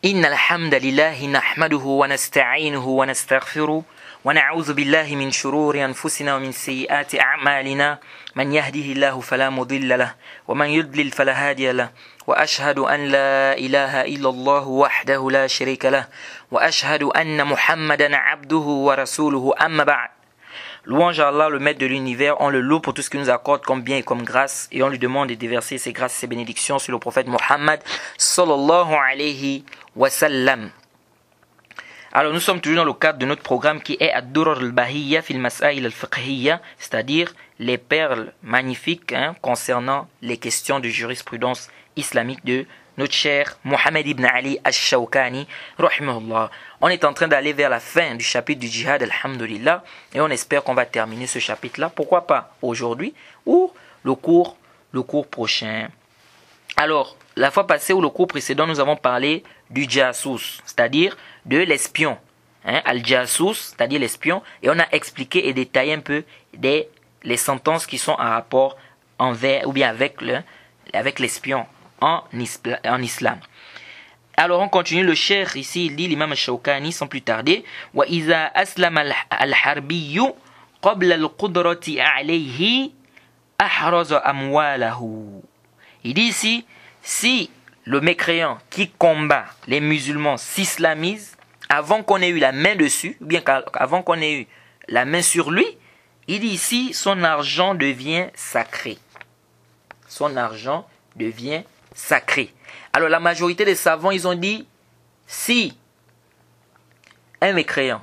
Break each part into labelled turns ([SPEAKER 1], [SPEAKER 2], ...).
[SPEAKER 1] إن الحمد لله نحمده ونستعينه ونستغفره ونعوذ بالله من شرور أنفسنا ومن سيئات أعمالنا من يهده الله فلا مضل له ومن يضلل فلا هادي له وأشهد أن لا إله إلا الله وحده لا شريك له وأشهد أن محمدا عبده ورسوله أما بعد. Louange à Allah, le maître de l'univers, on le loue pour tout ce qu'il nous accorde comme bien et comme grâce, et on lui demande de déverser ses grâces et ses bénédictions sur le prophète Mohammed sallallahu alayhi wa sallam. Alors nous sommes toujours dans le cadre de notre programme qui est Ad-Durar al-Bahiyya fil Masail al-Fiqhiyya, c'est-à-dire les perles magnifiques concernant les questions de jurisprudence islamique de notre cher Mohammed ibn Ali al-Shawkani, rahimahullah. On est en train d'aller vers la fin du chapitre du djihad, alhamdulillah, et on espère qu'on va terminer ce chapitre-là. Pourquoi pas aujourd'hui ou le cours prochain. Alors, la fois passée ou le cours précédent, nous avons parlé du jassous, c'est-à-dire de l'espion. Al-jassous, c'est-à-dire l'espion, et on a expliqué et détaillé un peu les sentences qui sont en rapport envers ou bien avec l'espion en islam. Alors on continue, le cheikh ici, il dit, l'imam al-Shawkani, sans plus tarder, wa iza aslam al-harbiyyu qabla al-qudrati alayhi ahraza amwalahu. Il dit ici, si le mécréant qui combat les musulmans s'islamise avant qu'on ait eu la main dessus, ou bien avant qu'on ait eu la main sur lui, il dit ici, son argent devient sacré. Son argent devient sacré. Alors la majorité des savants, ils ont dit, si un mécréant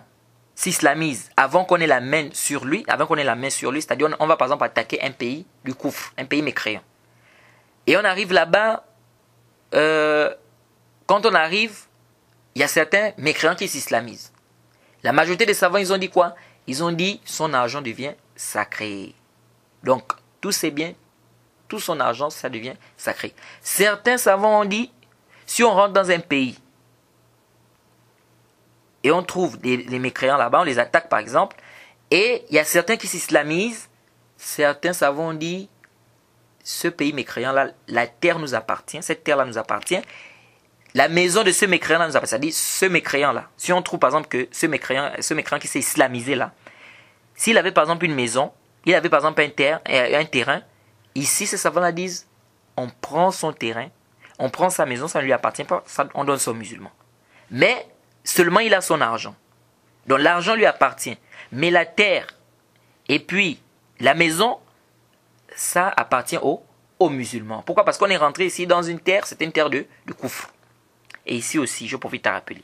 [SPEAKER 1] s'islamise avant qu'on ait la main sur lui, c'est-à-dire on va par exemple attaquer un pays du Koufr, un pays mécréant. Et on arrive là-bas, quand on arrive, il y a certains mécréants qui s'islamisent. La majorité des savants, ils ont dit quoi? Ils ont dit, son argent devient sacré. Donc, tous ces biens, tout son argent, ça devient sacré. Certains savants ont dit, si on rentre dans un pays et on trouve les mécréants là-bas, on les attaque par exemple, et il y a certains qui s'islamisent, certains savants ont dit, ce pays mécréant-là, la terre nous appartient, cette terre-là nous appartient, la maison de ce mécréant-là nous appartient. C'est-à-dire, ce mécréant-là, si on trouve par exemple que ce mécréant qui s'est islamisé là, s'il avait par exemple une maison, il avait par exemple un terrain, ici, ces savants-là disent, on prend son terrain, on prend sa maison, ça ne lui appartient pas, ça, on donne ça aux musulmans. Mais seulement il a son argent. Donc l'argent lui appartient. Mais la terre et puis la maison, ça appartient aux musulmans. Pourquoi? Parce qu'on est rentré ici dans une terre, c'est une terre de Koufr. Et ici aussi, je profite à rappeler.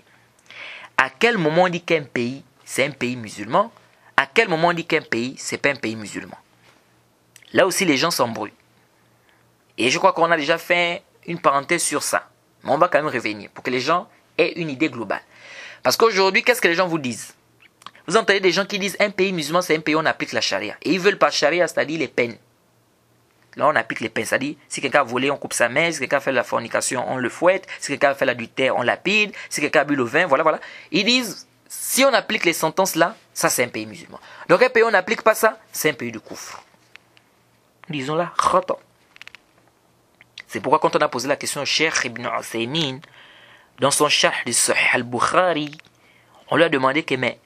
[SPEAKER 1] À quel moment on dit qu'un pays, c'est un pays musulman? À quel moment on dit qu'un pays, c'est pas un pays musulman? Là aussi, les gens s'embrouillent. Et je crois qu'on a déjà fait une parenthèse sur ça. Mais on va quand même revenir pour que les gens aient une idée globale. Parce qu'aujourd'hui, qu'est-ce que les gens vous disent? Vous entendez des gens qui disent un pays musulman, c'est un pays où on applique la charia. Et ils veulent par charia, c'est-à-dire les peines. Là, on applique les peines. C'est-à-dire, si quelqu'un a volé, on coupe sa main. Si quelqu'un a fait la fornication, on le fouette. Si quelqu'un a fait l'adultère, on lapide. Si quelqu'un a bu le vin, voilà. Ils disent, si on applique les sentences là, ça c'est un pays musulman. Donc un pays où on n'applique pas ça, c'est un pays de Koufr. Disons là, khata. C'est pourquoi quand on a posé la question au Cheikh Ibn Uthaymin, dans son Sharh de Sahih al-Bukhari, on lui a demandé que, mais,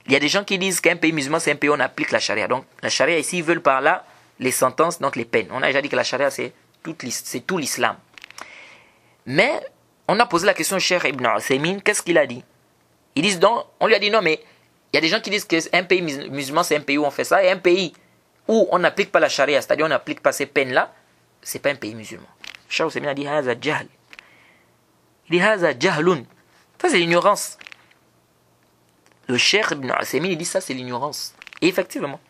[SPEAKER 1] il y a des gens qui disent qu'un pays musulman, c'est un pays où on applique la charia. Donc, la charia ici, ils veulent par là les sentences, donc les peines. On a déjà dit que la charia, c'est tout l'islam. Mais, on a posé la question au Cheikh Ibn Uthaymin, qu'est-ce qu'il a dit? Ils disent donc, on lui a dit non, mais, il y a des gens qui disent qu'un pays musulman, c'est un pays où on fait ça, et un pays où on n'applique pas la charia, c'est-à-dire on n'applique pas ces peines-là, c'est pas un pays musulman. Cheikh Uthaymin a dit haza jahl. Il dit haza jahlun. Ça c'est l'ignorance. Le Cheikh Ibn Uthaymin il dit ça c'est l'ignorance. Et effectivement.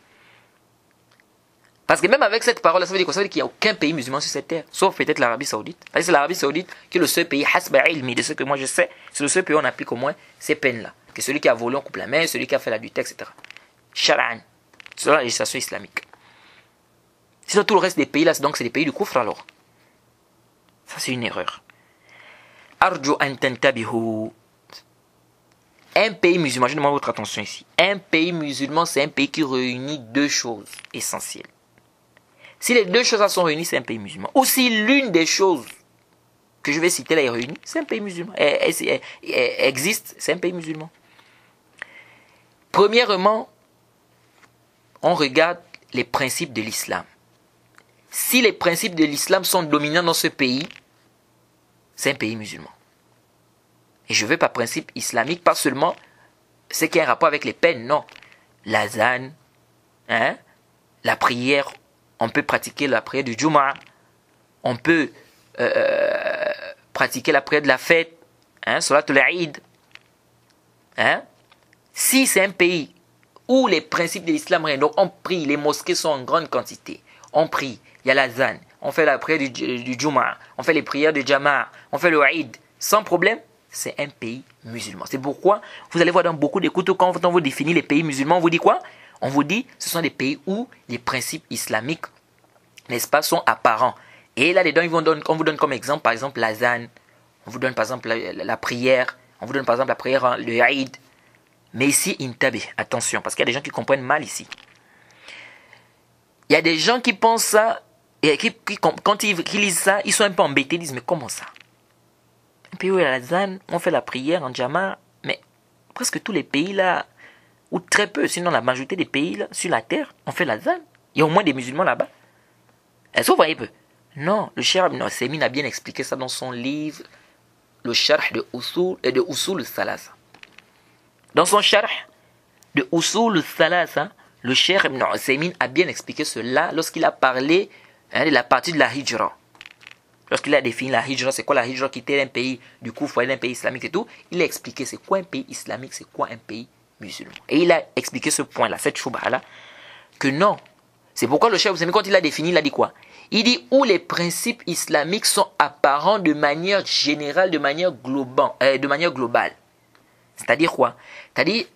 [SPEAKER 1] Parce que même avec cette parole, ça veut dire quoi? Ça veut dire qu'il n'y a aucun pays musulman sur cette terre, sauf peut-être l'Arabie Saoudite. Parce que c'est l'Arabie Saoudite qui est le seul pays, hasba ilmi, de ce que moi je sais, c'est le seul pays où on applique au moins ces peines-là. Que celui qui a volé, on coupe la main, celui qui a fait l'adultère, etc. Shar'an. C'est la législation islamique. Sinon tout le reste des pays là, donc c'est des pays du Koufr alors. Ça c'est une erreur. Arju an tantabihu. Un pays musulman, je demande votre attention ici. Un pays musulman, c'est un pays qui réunit deux choses essentielles. Si les deux choses sont réunies, c'est un pays musulman. Ou si l'une des choses que je vais citer là est réuni, c'est un pays musulman. Existe, c'est un pays musulman. Premièrement, on regarde les principes de l'islam. Si les principes de l'islam sont dominants dans ce pays, c'est un pays musulman. Et je veux par principe islamique, pas seulement ce qui a un rapport avec les peines, non. L'azan, la prière, on peut pratiquer la prière du Jumu'ah, on peut pratiquer la prière de la fête, Salatul Eid. Si c'est un pays où les principes de l'islam règnent, donc on prie, les mosquées sont en grande quantité, on prie, il y a l'azan, on fait la prière du Jumu'ah, on fait les prières de Jama'a, on fait le Eid, sans problème, c'est un pays musulman. C'est pourquoi vous allez voir dans beaucoup d'écoutes, quand on vous définit les pays musulmans, on vous dit quoi? On vous dit ce sont des pays où les principes islamiques, n'est-ce pas, sont apparents. Et là-dedans, on vous donne comme exemple, par exemple, l'azan, on vous donne par exemple la prière, on vous donne par exemple la prière, le Eid. Mais ici, intabe, attention, parce qu'il y a des gens qui comprennent mal ici. Il y a des gens qui pensent ça, et quand ils lisent ça, ils sont un peu embêtés, ils disent, mais comment ça? Un pays où il y a l'azan, on fait la prière en Jama'a, mais presque tous les pays là, ou très peu, sinon la majorité des pays là, sur la terre, on fait l'azan. Il y a au moins des musulmans là-bas. Est-ce que vous voyez peu? Non, le Cheikh Ibn Uthaymin a bien expliqué ça dans son livre, le Sharh de Usul al-Thalatha. Dans son Sharh de Usul al-Thalatha, le Cheikh Ibn Uthaymin a bien expliqué cela lorsqu'il a parlé de la partie de la Hijra. Lorsqu'il a défini la Hijra, c'est quoi la Hijra, quitter un pays du coup, faut aller dans un pays islamique et tout, il a expliqué c'est quoi un pays islamique, c'est quoi un pays musulman. Et il a expliqué ce point-là, cette choubha-là, que non. C'est pourquoi le Cheikh Ibn Uthaymin, quand il a défini, il a dit quoi? Il dit où les principes islamiques sont apparents de manière générale, de manière globale. C'est-à-dire quoi? C'est-à-dire,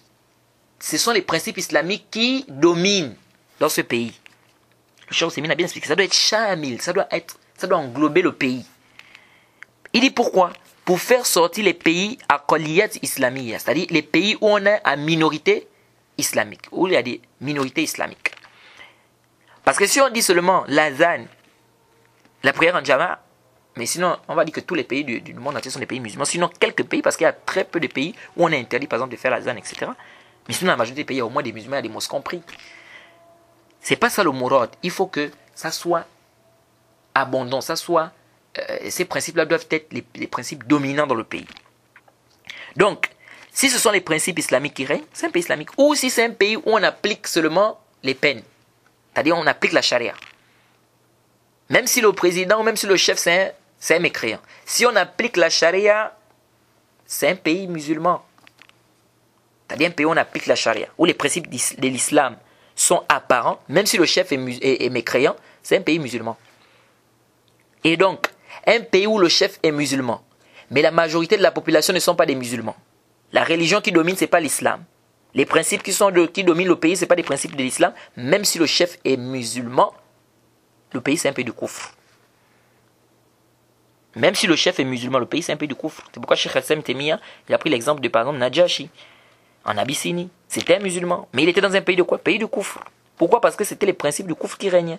[SPEAKER 1] ce sont les principes islamiques qui dominent dans ce pays. Le Cheikh Uthaymin a bien expliqué, ça doit être shamil, ça doit englober le pays. Il dit pourquoi? Pour faire sortir les pays à qawliyat islamiyya, c'est-à-dire les pays où on a une minorité islamique, où il y a des minorités islamiques. Parce que si on dit seulement l'azan, la prière en Jama'a, mais sinon, on va dire que tous les pays du monde entier sont des pays musulmans. Sinon, quelques pays, parce qu'il y a très peu de pays où on a interdit, par exemple, de faire l'azan, etc. Mais sinon, la majorité des pays, il y a au moins des musulmans, il y a des mosquées compris. C'est pas ça le mourad. Il faut que ça soit abondant, ces principes-là doivent être les principes dominants dans le pays. Donc, si ce sont les principes islamiques qui règnent, c'est un pays islamique. Ou si c'est un pays où on applique seulement les peines, c'est-à-dire on applique la charia. Même si le président, même si le chef, c'est un mécréant. Si on applique la charia, c'est un pays musulman. C'est-à-dire un pays où on applique la charia, où les principes de l'islam sont apparents, même si le chef est mécréant, c'est un pays musulman. Et donc, un pays où le chef est musulman, mais la majorité de la population ne sont pas des musulmans. La religion qui domine, ce n'est pas l'islam. Les principes qui dominent le pays, ce n'est pas des principes de l'islam. Même si le chef est musulman, le pays c'est un pays de koufr. Même si le chef est musulman, le pays c'est un pays de koufr. C'est pourquoi Cheikh Hassem Temia, il a pris l'exemple de par exemple Najashi, en Abyssinie. C'était un musulman, mais il était dans un pays de quoi? Pays de koufr. Pourquoi? Parce que c'était les principes du koufr qui régnaient,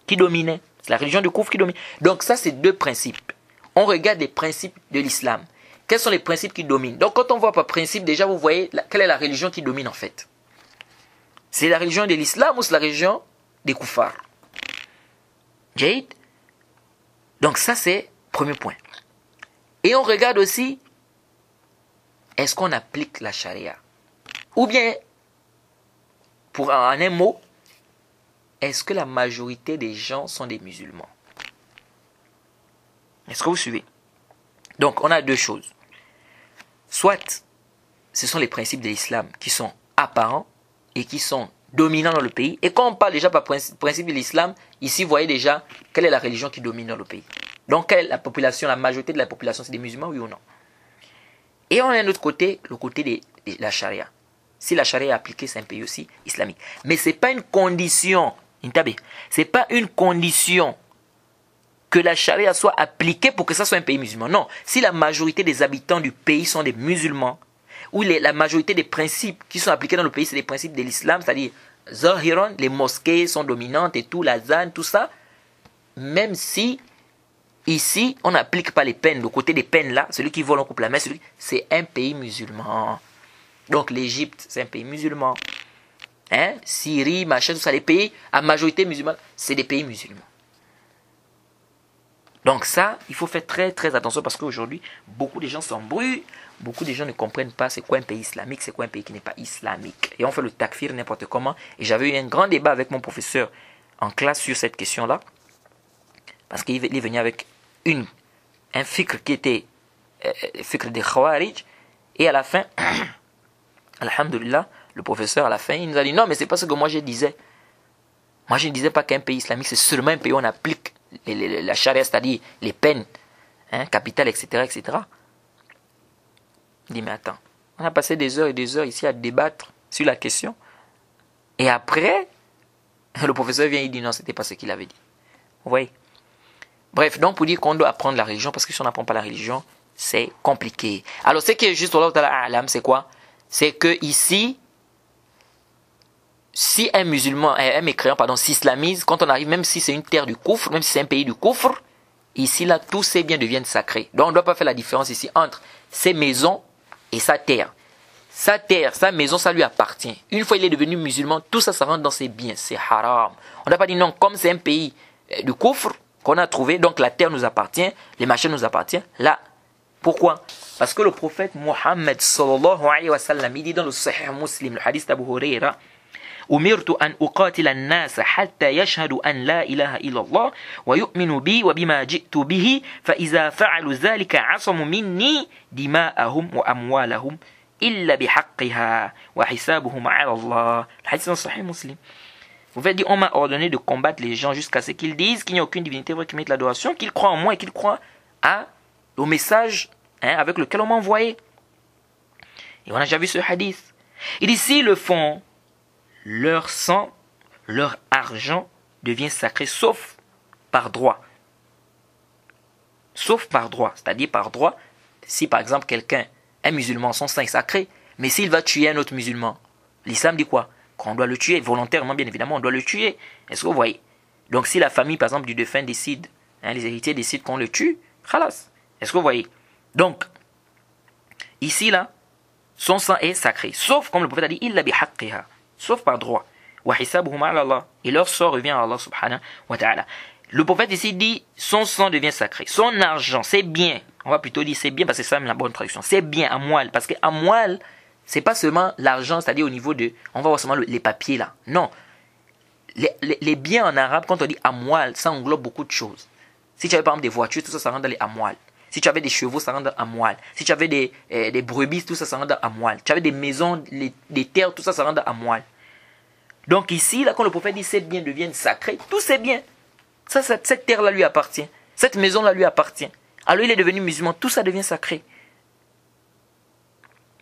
[SPEAKER 1] qui dominaient. C'est la religion du koufr qui domine. Donc ça c'est deux principes. On regarde les principes de l'islam. Quels sont les principes qui dominent? Donc quand on voit par principe, déjà vous voyez quelle est la religion qui domine en fait. C'est la religion de l'islam ou c'est la religion des koufars? Jade. Donc ça c'est premier point. Et on regarde aussi, est-ce qu'on applique la charia? Ou bien, pour en un mot, est-ce que la majorité des gens sont des musulmans? Est-ce que vous suivez? Donc on a deux choses. Soit ce sont les principes de l'islam qui sont apparents et qui sont dominants dans le pays. Et quand on parle déjà par principe de l'islam, ici vous voyez déjà quelle est la religion qui domine dans le pays. Donc quelle est la population, la majorité de la population, c'est des musulmans, oui ou non? Et on a un autre côté, le côté de la charia. Si la charia est appliquée, c'est un pays aussi islamique. Mais ce n'est pas une condition, c'est pas une condition que la charia soit appliquée pour que ça soit un pays musulman. Non, si la majorité des habitants du pays sont des musulmans, ou la majorité des principes qui sont appliqués dans le pays, c'est des principes de l'islam, c'est-à-dire Zahiran, les mosquées sont dominantes et tout, la zan, tout ça, même si ici, on n'applique pas les peines. Le côté des peines là, celui qui vole en coupe la main, c'est un pays musulman. Donc l'Égypte, c'est un pays musulman. Hein? Syrie, machin, tout ça, les pays à majorité musulmane, c'est des pays musulmans. Donc ça, il faut faire très très attention parce qu'aujourd'hui, beaucoup de gens s'embrouillent, beaucoup de gens ne comprennent pas c'est quoi un pays islamique, c'est quoi un pays qui n'est pas islamique. Et on fait le takfir n'importe comment. Et j'avais eu un grand débat avec mon professeur en classe sur cette question-là. Parce qu'il est venu avec un fikr qui était fikr des Khawarij. Et à la fin, alhamdulillah, le professeur à la fin, il nous a dit non, mais c'est pas ce que moi je disais. Moi je ne disais pas qu'un pays islamique, c'est seulement un pays où on applique la charia, c'est-à-dire les peines, hein, capitales, etc., etc. Il dit mais attends, on a passé des heures et des heures ici à débattre sur la question. Et après, le professeur vient et dit non, c'était pas ce qu'il avait dit. Vous voyez? Bref, donc pour dire qu'on doit apprendre la religion, parce que si on n'apprend pas la religion, c'est compliqué. Alors ce qui est juste, c'est quoi? C'est que ici, si un musulman, un mécréant, s'islamise, quand on arrive, même si c'est une terre du koufr, même si c'est un pays du koufr, ici là, tous ces biens deviennent sacrés. Donc on ne doit pas faire la différence ici entre ses maisons et sa terre. Sa terre, sa maison, ça lui appartient. Une fois il est devenu musulman, tout ça, ça rentre dans ses biens. C'est haram. On n'a pas dit non, comme c'est un pays du koufr qu'on a trouvé, donc la terre nous appartient, les machins nous appartiennent. Là, pourquoi? Parce que le prophète Mohammed sallallahu alayhi wa sallam, il dit dans le Sahih Muslim, le hadith d'Abu Huraira, أمرت أن أقاتل الناس حتى يشهدوا أن لا إله إلا الله ويؤمنوا بي وبما جئت به فإذا فعلوا ذلك عصموا مني دماءهم وأموالهم إلا بحقها وحسابهم على الله. الحديث dans Sahih Muslim. Vous faites dire, on m'a ordonné de combattre les gens jusqu'à ce qu'ils disent qu'il n'y a aucune divinité vraie qui mérite l'adoration, qu'ils croient en moi et qu'ils croient au message avec lequel on m'a envoyé. Et on a déjà vu ce hadith. Il dit, s'ils le font, leur sang, leur argent devient sacré, sauf par droit. Sauf par droit. C'est-à-dire par droit, si par exemple quelqu'un, un musulman, son sang est sacré, mais s'il va tuer un autre musulman, l'islam dit quoi? Qu'on doit le tuer, volontairement bien évidemment, on doit le tuer. Est-ce que vous voyez? Donc si la famille par exemple du défunt décide, les héritiers décident qu'on le tue, khalas. Est-ce que vous voyez? Donc, ici là, son sang est sacré, sauf comme le prophète a dit, illa bihaqqiha, sauf par droit. Et leur sort revient à Allah subhanahu wa ta'ala. Le prophète ici dit, son sang devient sacré. Son argent, c'est bien. On va plutôt dire c'est bien parce que c'est ça la bonne traduction. C'est bien, amwal. Parce que amwal, c'est pas seulement l'argent, c'est-à-dire au niveau de, on va voir seulement les papiers là. Non. Les biens en arabe, quand on dit amwal, ça englobe beaucoup de choses. Si tu avais par exemple des voitures, tout ça, ça rentre dans les amwal. Si tu avais des chevaux, ça rentre dans amwal. Si tu avais des brebis, tout ça, ça rentre dans amwal. Tu avais des maisons, des terres, tout ça, ça rentre dans amwal. Donc ici, là, quand le prophète dit ces biens deviennent sacrés, tous ces biens, cette terre-là lui appartient. Cette maison-là lui appartient. Alors il est devenu musulman, tout ça devient sacré.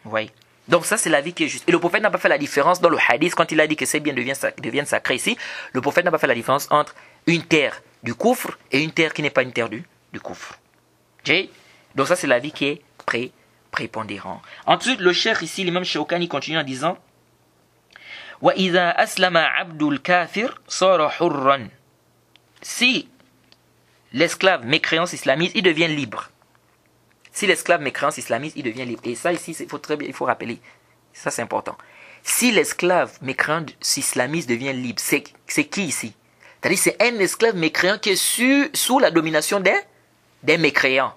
[SPEAKER 1] Vous voyez? Donc ça, c'est la vie qui est juste. Et le prophète n'a pas fait la différence dans le hadith, quand il a dit que ces biens deviennent sacrés ici, le prophète n'a pas fait la différence entre une terre du koufr et une terre qui n'est pas une terre du koufr. Okay? Donc ça, c'est la vie qui est prépondérant. Ensuite, le cheikh ici, l'imam Shawkani continue en disant وَإِذَا أَسْلَمَ عَبْدُ الْكَافِرِ صَارَ حُرًّا. Si l'esclave mécréant s'islamise, il devient libre. Si l'esclave mécréant s'islamise, il devient libre. Et ça ici, il faut rappeler. Ça c'est important. Si l'esclave mécréant s'islamise, devient libre, c'est qui ici? C'est-à-dire c'est un esclave mécréant qui est sous la domination d'un mécréant.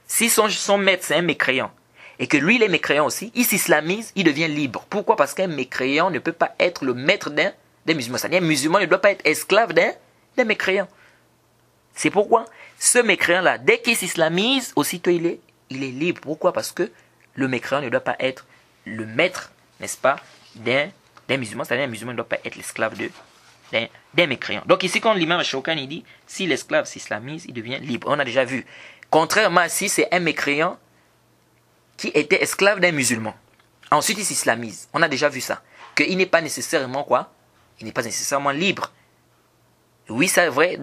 [SPEAKER 1] Si son maître c'est un mécréant, et que lui il est mécréant aussi, il s'islamise, il devient libre. Pourquoi? Parce qu'un mécréant ne peut pas être le maître d'un musulman. C'est-à-dire un musulman ne doit pas être esclave d'un mécréant. C'est pourquoi ce mécréant-là, dès qu'il s'islamise, aussitôt il est libre. Pourquoi? Parce que le mécréant ne doit pas être le maître, n'est-ce pas, d'un musulman. C'est-à-dire un musulman ne doit pas être l'esclave d'un mécréant. Donc ici, quand l'imam Shawkani dit, si l'esclave s'islamise, il devient libre. On a déjà vu. Contrairement à si c'est un mécréant qui était esclave d'un musulman. Ensuite, il s'islamise. On a déjà vu ça. Qu'il n'est pas nécessairement quoi? Il n'est pas nécessairement libre. Oui, c'est vrai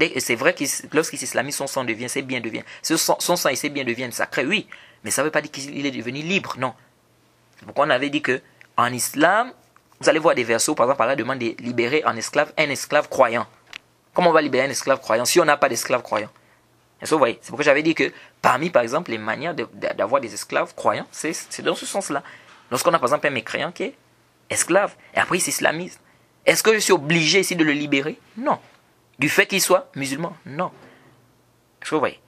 [SPEAKER 1] que lorsqu'il s'islamise, son sang devient, ses biens deviennent. Son sang et ses biens deviennent sacrés, oui. Mais ça ne veut pas dire qu'il est devenu libre, non. C'est pourquoi on avait dit que en islam, vous allez voir des versets, par exemple, Allah demande de libérer un esclave croyant. Comment on va libérer un esclave croyant si on n'a pas d'esclave croyant? Est-ce que vous voyez? C'est pourquoi j'avais dit que parmi, par exemple, les manières d'avoir des esclaves croyants, c'est dans ce sens-là. Lorsqu'on a, par exemple, un mécréant qui est esclave, et après il s'islamise, est-ce que je suis obligé ici de le libérer? Non. Du fait qu'il soit musulman? Non. Est-ce que vous voyez?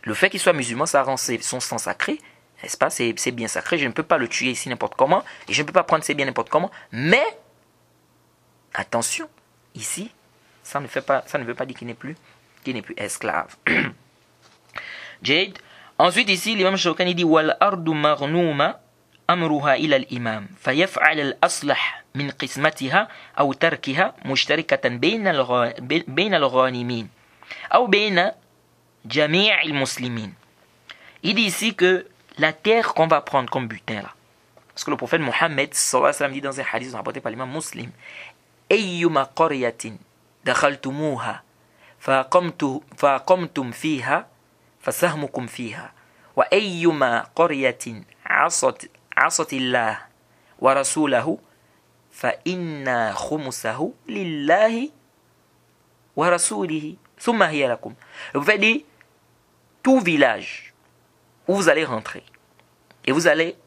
[SPEAKER 1] Le fait qu'il soit musulman, ça rend son sang sacré, n'est-ce pas? C'est bien sacré, je ne peux pas le tuer ici n'importe comment, et je ne peux pas prendre ses biens n'importe comment, mais, attention, ici, ça ne veut pas dire qu'il n'est plus esclave. Jade. Ensuite ici, l'imam Shawkani dit wal ardu maghnouma amruha ila al-imam fayaf'al al-aslah min qismatiha aw tarkiha mushtarikatan bayna al-ghanimin aw bayna jami' al-muslimin. Il dit ici que la terre qu'on va prendre comme butin là, parce que le prophète Mohammed sallallahu alayhi wa sallam dit dans un hadith rapporté par l'imam Muslim, ayyuma qaryatin dakhaltumuha فقمتم فيها فسهمكم فيها وأيما قرية عصت الله ورسوله فإن خمسه لله ورسوله ثم هي لكم. Vous faites dire tout village où vous allez rentrer et vous allez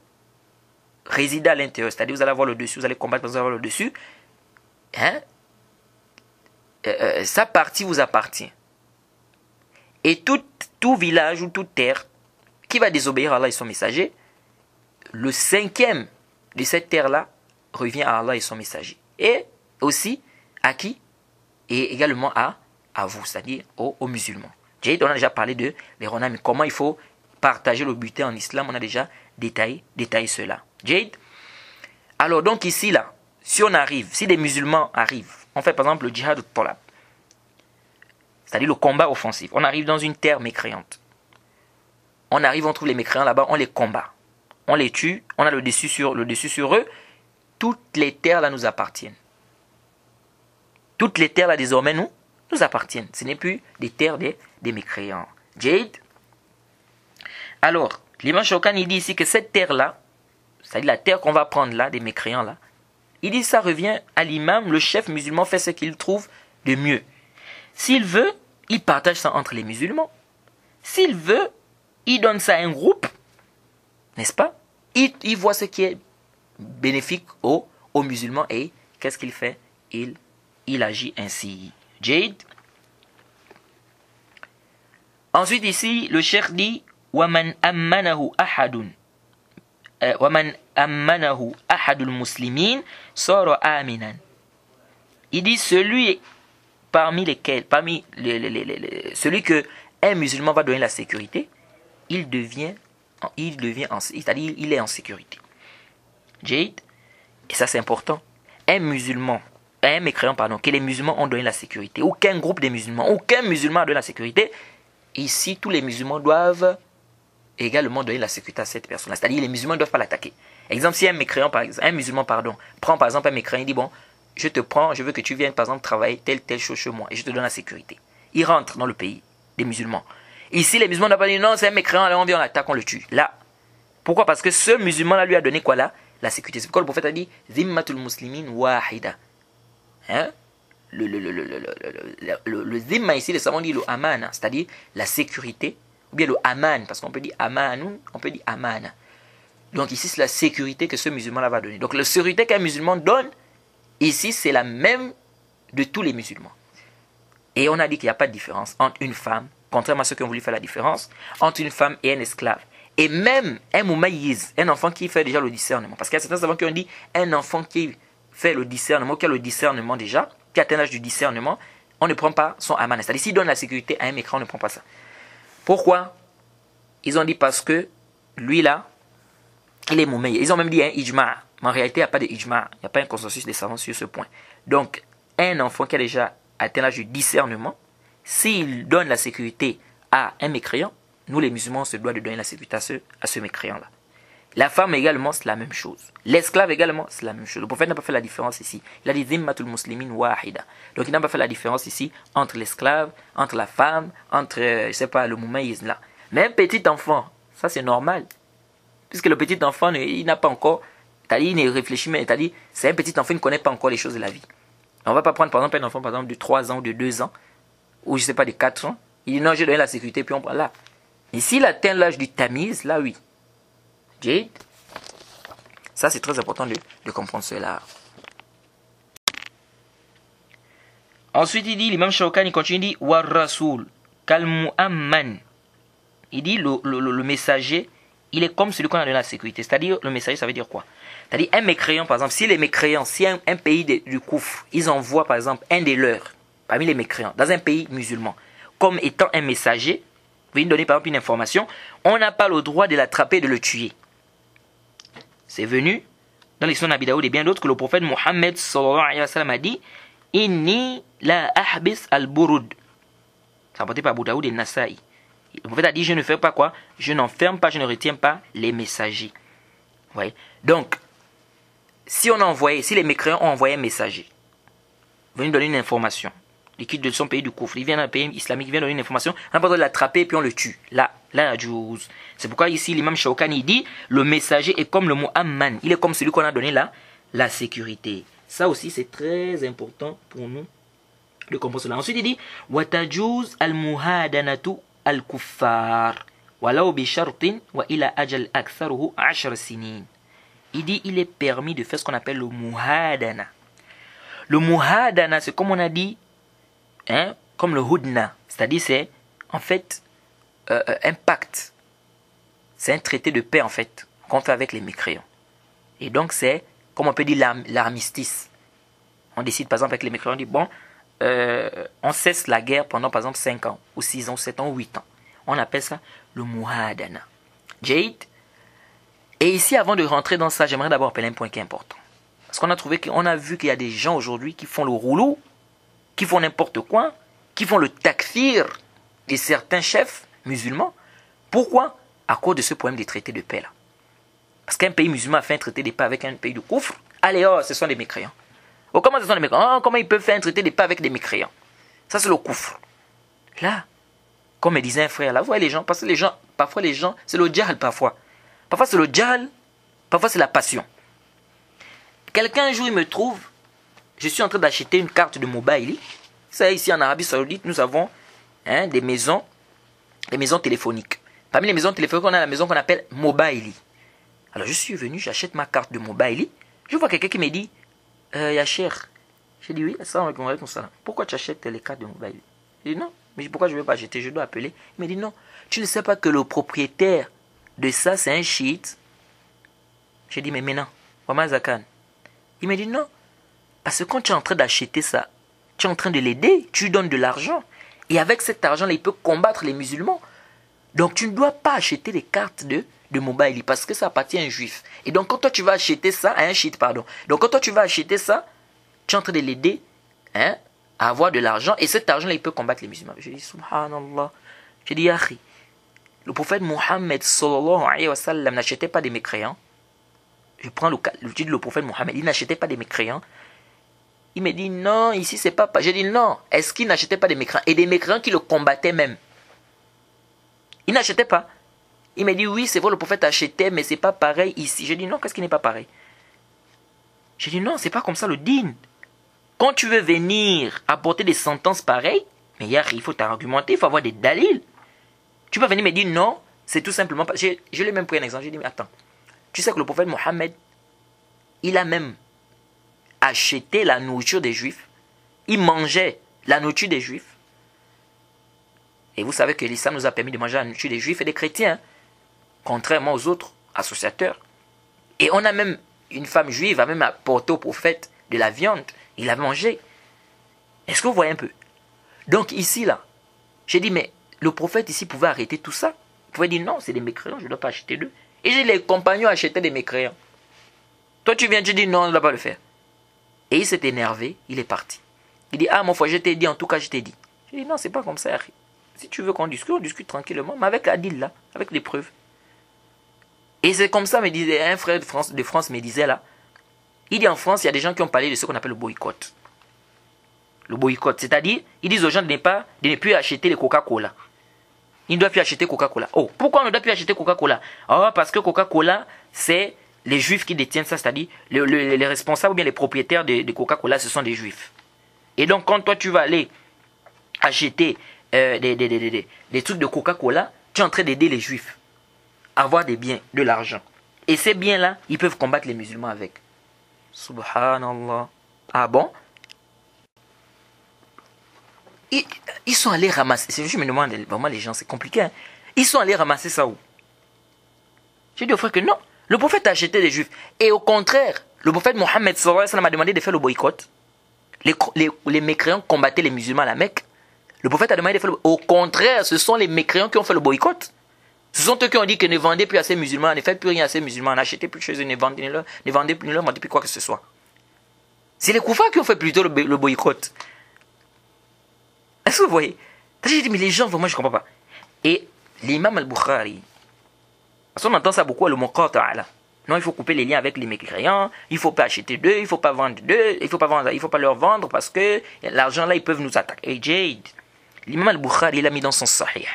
[SPEAKER 1] résider à l'intérieur, c'est-à-dire vous allez avoir le dessus, vous allez combattre, vous allez avoir le dessus, hein? Sa partie vous appartient. Et tout village ou toute terre qui va désobéir à Allah et son messager, le 5e de cette terre-là revient à Allah et son messager. Et aussi à qui? Et également à vous, c'est-à-dire aux musulmans. On a déjà parlé de l'Iran, mais comment il faut partager le butin en islam, on a déjà détaillé cela. Jade. Alors donc ici, là, si des musulmans arrivent, on fait par exemple le djihad al-talab, c'est-à-dire le combat offensif. On arrive dans une terre mécréante. On arrive, on trouve les mécréants là-bas, on les combat. On les tue, on a le dessus sur eux. Toutes les terres là nous appartiennent. Toutes les terres là désormais nous appartiennent. Ce n'est plus des terres des mécréants. Jade. Alors, l'imam Shawkani il dit ici que cette terre là, c'est-à-dire la terre qu'on va prendre là, des mécréants là, il dit ça revient à l'imam, le chef musulman fait ce qu'il trouve de mieux. S'il veut, il partage ça entre les musulmans. S'il veut, il donne ça à un groupe, n'est-ce pas? Il voit ce qui est bénéfique aux musulmans et qu'est-ce qu'il fait? Il agit ainsi. Jade. Ensuite ici, le cheikh dit وَمَنْ أَمَّنَهُ أَحَدٌ وَمَنْ أَمَّنَهُ أَحَدُ الْمُسْلِمِينَ صَارَ آمِنًا. Il dit celui que un musulman va donner la sécurité, il est en sécurité. Jade. Et ça c'est important. Un mécréant, que les musulmans ont donné la sécurité. Aucun groupe de musulmans, aucun musulman a donné la sécurité. Ici, tous les musulmans doivent également donner la sécurité à cette personne-là. C'est-à-dire les musulmans ne doivent pas l'attaquer. Exemple, si un musulman prend par exemple un mécréant, il dit bon, je te prends, je veux que tu viennes par exemple travailler telle chose chez moi et je te donne la sécurité. Il rentre dans le pays des musulmans. Ici, les musulmans n'ont pas dit non, c'est un mécréant, alors on vient, on l'attaque, on le tue. Là. Pourquoi? Parce que ce musulman-là lui a donné quoi là? La sécurité. C'est pourquoi le prophète a dit Zimmatul muslimin wahida. Hein? Le zimma ici, les savants disent le amana, c'est-à-dire la sécurité, ou bien le aman, parce qu'on peut dire amanu, on peut dire amana. Donc ici, c'est la sécurité que ce musulman-là va donner. Donc la sécurité qu'un musulman donne, ici, c'est la même de tous les musulmans. Et on a dit qu'il n'y a pas de différence entre une femme, contrairement à ceux qui ont voulu faire la différence, entre une femme et un esclave. Et même un moumayiz, un enfant qui fait déjà le discernement. Parce qu'il y a certains savants qui ont dit un enfant qui fait le discernement, qui a le discernement déjà, qui atteint l'âge du discernement, on ne prend pas son amana. C'est-à-dire, s'il donne la sécurité à un écran, on ne prend pas ça. Pourquoi? Ils ont dit parce que lui là, il est moumayiz. Ils ont même dit un ijma'. Mais en réalité, il n'y a pas de ijma'. Il n'y a pas un consensus des savants sur ce point. Donc, un enfant qui a déjà atteint l'âge du discernement, s'il donne la sécurité à un mécréant, nous les musulmans, on se doit de donner la sécurité à ce mécréant-là. La femme également, c'est la même chose. L'esclave également, c'est la même chose. Le prophète n'a pas fait la différence ici. Il a dit Zimmatul muslimin wahida. Donc il n'a pas fait la différence ici entre l'esclave, entre la femme, entre, le moumaïs là. Mais un petit enfant, ça c'est normal. Puisque le petit enfant, il n'a pas encore, il ne réfléchit, mais c'est un petit enfant, il ne connaît pas encore les choses de la vie. On ne va pas prendre par exemple un enfant de 3 ans ou de 2 ans, ou de 4 ans, Il dit non, j'ai donné la sécurité, puis on prend là. Et s'il atteint l'âge du tamiz, là oui. Jade. Ça, c'est très important de comprendre cela. Ensuite, il dit, l'imam Shawkani continue, il dit, War Rasoul, kal mu'amman. Il dit, le messager, il est comme celui qu'on a donné la sécurité. C'est-à-dire, le messager, ça veut dire quoi? C'est-à-dire, un mécréant, par exemple, si les mécréants, si un pays du Koufre, ils envoient, par exemple, un des leurs, parmi les mécréants, dans un pays musulman, comme étant un messager, vous lui donnez par exemple une information, on n'a pas le droit de l'attraper et de le tuer. C'est venu dans les Sunan Abi Daoud et bien d'autres que le prophète Mohammed sallallahu alayhi wa sallam a dit, Inni la ahbis al-burud. C'est rapporté par Abu Daoud et Nasa'i. Le prophète a dit, je ne fais pas quoi? Je n'enferme pas, je ne retiens pas les messagers. Vous voyez? Donc, si les mécréants ont envoyé un messager, venu donner une information, il quitte de son pays du Koufre, il vient d'un pays islamique, il vient donner une information, on n'a pas le droit de l'attraper et puis on le tue. Là, c'est pourquoi ici l'imam Shawkani dit, le messager est comme le mot amman, il est comme celui qu'on a donné là, la sécurité. Ça aussi c'est très important pour nous de comprendre cela. Ensuite il dit, watajuz al-muhadanatu al-kuffar, walau bi shartin wa ila ajal aktharuhu 10 sinin. Il dit, il est permis de faire ce qu'on appelle le muhadana. Le muhadana, c'est comme on a dit, comme le hudna, c'est-à-dire c'est en fait un pacte, c'est un traité de paix en fait qu'on fait avec les mécréants. Et donc c'est comme on peut dire l'armistice. On décide par exemple avec les mécréants, on dit bon, on cesse la guerre pendant par exemple 5 ans ou 6 ans, 7 ans ou 8 ans. On appelle ça le muhadana. Jade. Et ici avant de rentrer dans ça, j'aimerais d'abord appeler un point qui est important. Parce qu'on a vu qu'il y a des gens aujourd'hui qui font le roulou, qui font n'importe quoi, qui font le takfir de certains chefs musulmans. Pourquoi? À cause de ce problème des traités de paix là. Parce qu'un pays musulman a fait un traité de paix avec un pays de Koufre. Allez, ce sont des mécréants. Oh, comment ce sont des mécréants? Comment ils peuvent faire un traité de paix avec des mécréants? Ça c'est le Koufre. Là, comme me disait un frère, là, vous voyez les gens, parce que les gens, parfois les gens, c'est le djahal parfois. Parfois c'est le djahal, parfois c'est la passion. Quelqu'un un jour il me trouve, je suis en train d'acheter une carte de mobile. Ça ici en Arabie Saoudite, nous avons des maisons téléphoniques. Parmi les maisons téléphoniques, on a la maison qu'on appelle mobile. Alors je suis venu, j'achète ma carte de mobile. Je vois quelqu'un qui me dit, Yacher. J'ai dit oui, ça on va comme ça. Pourquoi tu achètes les cartes de mobile? Il dit non, mais pourquoi je ne vais pas acheter? Je dois appeler. Il me dit non, tu ne sais pas que le propriétaire de ça c'est un chiite. J'ai dit mais maintenant, Wama Zakan. Il me dit non. Parce que quand tu es en train d'acheter ça, tu es en train de l'aider, tu lui donnes de l'argent. Et avec cet argent-là, il peut combattre les musulmans. Donc tu ne dois pas acheter les cartes de mobile parce que ça appartient à un juif. Et donc quand toi tu vas acheter ça, à un chiite, pardon. Donc quand toi tu vas acheter ça, tu es en train de l'aider à avoir de l'argent. Et cet argent-là, il peut combattre les musulmans. Je dis, subhanallah. Je dis, Yahi, le prophète Mohammed sallallahu alayhi wa sallam n'achetait pas des mécréants. Je prends le titre du prophète Mohammed, il n'achetait pas des mécréants. Il me dit non, ici c'est pas. J'ai dit non, est-ce qu'il n'achetait pas des mécréants? Et des mécréants qui le combattaient même. Il n'achetait pas. Il me dit oui, c'est vrai, le prophète achetait, mais c'est pas pareil ici. J'ai dit non, qu'est-ce qui n'est pas pareil? J'ai dit non, c'est pas comme ça le din. Quand tu veux venir apporter des sentences pareilles, mais il faut t'argumenter, il faut avoir des dalils. Tu peux venir me dire non, c'est tout simplement pas. Je l'ai même pris un exemple. J'ai dit mais attends. Tu sais que le prophète Mohammed, il a même acheté la nourriture des juifs. Il mangeait la nourriture des juifs. Et vous savez que l'islam nous a permis de manger la nourriture des juifs et des chrétiens, contrairement aux autres associateurs. Et on a même, une femme juive a même apporté au prophète de la viande. Il a mangé. Est-ce que vous voyez un peu? Donc ici, là, j'ai dit, mais le prophète ici pouvait arrêter tout ça. Il pouvait dire, non, c'est des mécréants, je ne dois pas acheter d'eux. Et j'ai les compagnons achetaient des mécréants. Toi, tu viens, tu dis, non, on ne doit pas le faire. Et il s'est énervé, il est parti. Il dit, ah, mon frère, je t'ai dit, en tout cas, je t'ai dit. J'ai dit, non, c'est pas comme ça, Harry. Si tu veux qu'on discute, on discute tranquillement, mais avec la deal, là, avec les preuves. Et c'est comme ça, me disait, un frère de France me disait, là, il dit, en France, il y a des gens qui ont parlé de ce qu'on appelle le boycott. Le boycott, c'est-à-dire, ils disent aux gens de ne plus acheter les Coca-Cola. Ils ne doivent plus acheter Coca-Cola. Oh, pourquoi on ne doit plus acheter Coca-Cola? Oh, parce que Coca-Cola, c'est les juifs qui détiennent ça, c'est-à-dire les responsables ou bien les propriétaires de Coca-Cola, ce sont des juifs. Et donc, quand toi, tu vas aller acheter des trucs de Coca-Cola, tu es en train d'aider les juifs à avoir des biens, de l'argent. Et ces biens-là, ils peuvent combattre les musulmans avec. Subhanallah. Ah bon? Ils sont allés ramasser. Je me demande, vraiment les gens, c'est compliqué. Hein? Ils sont allés ramasser ça où? J'ai dit au frère que non. Le prophète a acheté des juifs. Et au contraire, le prophète Mohammed sallallahu alayhi wa sallam a demandé de faire le boycott. Les mécréants combattaient les musulmans à la Mecque. Le prophète a demandé de faire le boycott. Au contraire, ce sont les mécréants qui ont fait le boycott. Ce sont eux qui ont dit que ne vendez plus à ces musulmans, ne faites plus rien à ces musulmans, n'achetez plus chez eux, ne vendez plus quoi que ce soit. C'est les koufars qui ont fait plutôt le boycott. Est-ce que vous voyez? J'ai dit, mais les gens, vraiment, je ne comprends pas. Et l'imam al-Bukhari, parce qu'on entend ça beaucoup, le muqata'a. Non, il faut couper les liens avec les mécréants, il ne faut pas acheter d'eux, il ne faut pas vendre d'eux, il ne faut pas leur vendre parce que l'argent là, ils peuvent nous attaquer. Et Jade, l'imam al-Bukhari, il l'a mis dans son sahih.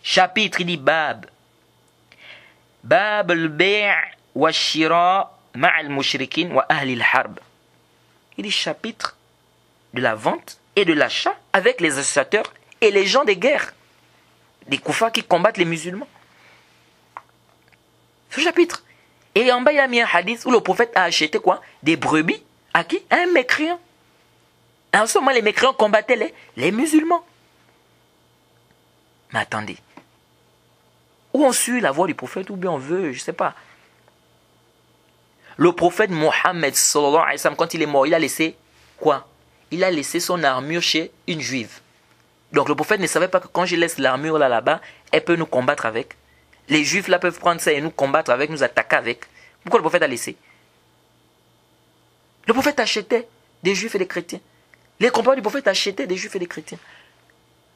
[SPEAKER 1] Chapitre, il dit Bab al-bay' wa shira ma'al mushrikin wa ahli al-harb. Il dit chapitre de la vente et de l'achat avec les associateurs et les gens des guerres, des koufars qui combattent les musulmans. Ce chapitre. Et en bas, il y a mis un hadith où le prophète a acheté quoi? Des brebis. À qui? À un mécréant. Et en ce moment, les mécréants combattaient les musulmans. Mais attendez. Ou on suit la voie du prophète, ou bien on veut, je ne sais pas. Le prophète Mohammed, sallallahu alayhi wa sallam, quand il est mort, il a laissé quoi? Il a laissé son armure chez une juive. Donc le prophète ne savait pas que quand je laisse l'armure là-bas, elle peut nous combattre avec. Les juifs là peuvent prendre ça et nous combattre avec, nous attaquer avec. Pourquoi le prophète a laissé? Le prophète achetait des juifs et des chrétiens. Les compagnons du prophète achetaient des juifs et des chrétiens.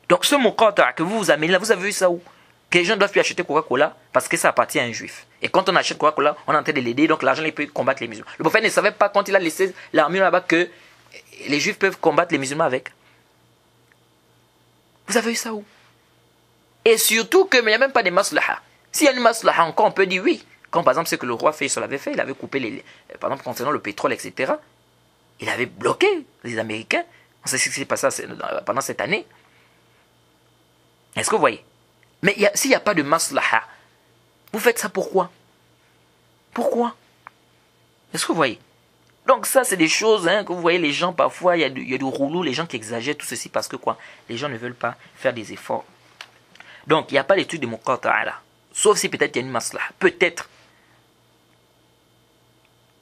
[SPEAKER 1] Donc ce muqata' que vous amenez là, vous avez vu ça où? Que les gens doivent plus acheter Coca-Cola parce que ça appartient à un juif. Et quand on achète Coca-Cola, on est en train de l'aider, donc l'argent il peut combattre les musulmans. Le prophète ne savait pas quand il a laissé l'armure là-bas que les juifs peuvent combattre les musulmans avec. Vous avez vu ça où? Et surtout qu'il n'y a même pas de maslaha. S'il y a une maslaha encore, on peut dire oui. Quand par exemple ce que le roi Faisal avait fait, il avait coupé par exemple concernant le pétrole, etc. Il avait bloqué les Américains. On sait ce qui s'est passé pendant cette année. Est-ce que vous voyez? Mais s'il n'y a pas de maslaha, vous faites ça pourquoi? Pourquoi? Est-ce que vous voyez? Donc ça, c'est des choses que vous voyez, les gens, parfois, il y a du roulou, les gens qui exagèrent tout ceci parce que quoi? Les gens ne veulent pas faire des efforts. Donc, il n'y a pas d'étude de muqata'a là. Sauf si peut-être il y a une maslaha. Peut-être.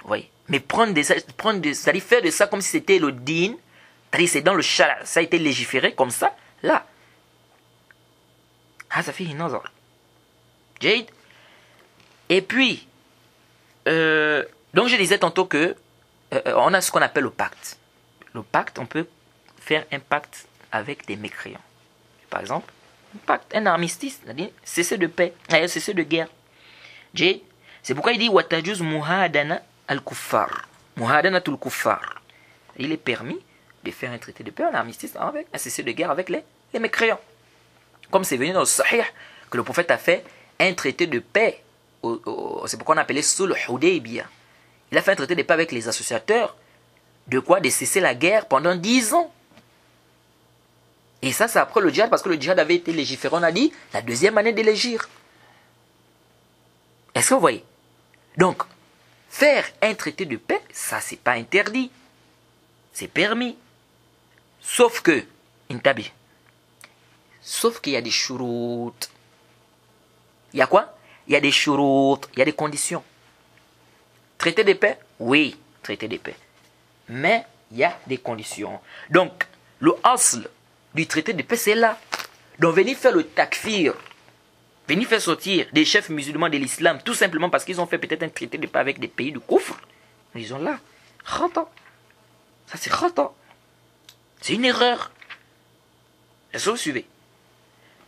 [SPEAKER 1] Vous voyez? Mais c'est-à-dire faire de ça comme si c'était le din, c'est-à-dire c'est dans le shara, ça a été légiféré comme ça, là. Ah, ça fait une nazar. Jade. Et puis, donc je disais tantôt que on a ce qu'on appelle le pacte. Le pacte, on peut faire un pacte avec des mécréants. Par exemple, un pacte, un armistice, c'est-à-dire cesser de paix, cesser de guerre. Jade. C'est pourquoi il dit watajuz muhadana al-kuffar. Muhadana al-kuffar. Il est permis de faire un traité de paix, un armistice avec un cessez de guerre avec les mécréants. Comme c'est venu dans le Sahih que le prophète a fait un traité de paix. C'est pourquoi on appelait Sulh Hudaybiyah. Il a fait un traité de paix avec les associateurs. De quoi? De cesser la guerre pendant 10 ans. Et ça, c'est après le djihad, parce que le djihad avait été légiféré, on a dit, la deuxième année de l'égir. Est-ce que vous voyez? Donc, faire un traité de paix, ça, c'est pas interdit. C'est permis. Sauf que, intabi. Sauf qu'il y a des shurut. Il y a quoi? Il y a des shurut, il y a des conditions. Traité de paix? Oui, traité de paix. Mais il y a des conditions. Donc, le asl du traité de paix, c'est là. Donc, venir faire le takfir, venir faire sortir des chefs musulmans de l'islam, tout simplement parce qu'ils ont fait peut-être un traité de paix avec des pays du koufr. Ils ont là. Khata. Ça, c'est khata. C'est une erreur. Est-ce que vous suivez?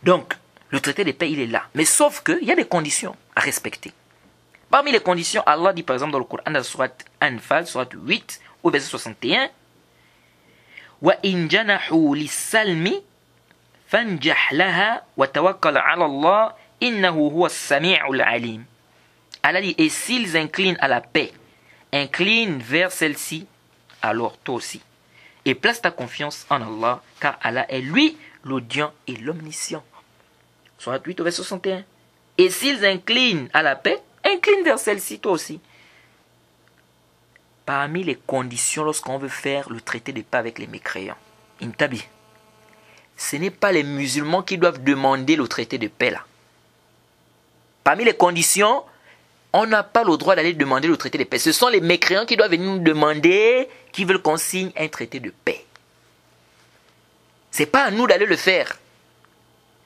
[SPEAKER 1] Donc, le traité de paix, il est là. Mais sauf qu'il y a des conditions à respecter. Parmi les conditions, Allah dit par exemple dans le Coran, dans la sourate Anfal, sourate 8, au verset 61, وَإِنْ جَنَحُوا لِلسَّلْمِ فَانْجَحْ لَهَا وَتَوَكَّلْ عَلَى اللَّهِ إِنَّهُ هُوَ السَّمِيعُ الْعَلِيمُ. Allah dit, et s'ils inclinent à la paix, incline vers celle-ci, alors toi aussi. Et place ta confiance en Allah, car Allah est lui l'audient et l'omniscient. Sourate 8 au verset 61. Et s'ils inclinent à la paix, incline vers celle-ci toi aussi. Parmi les conditions lorsqu'on veut faire le traité de paix avec les mécréants, Intabi, ce n'est pas les musulmans qui doivent demander le traité de paix là. Parmi les conditions, on n'a pas le droit d'aller demander le traité de paix. Ce sont les mécréants qui doivent venir nous demander, qui veulent qu'on signe un traité de paix. Ce n'est pas à nous d'aller le faire.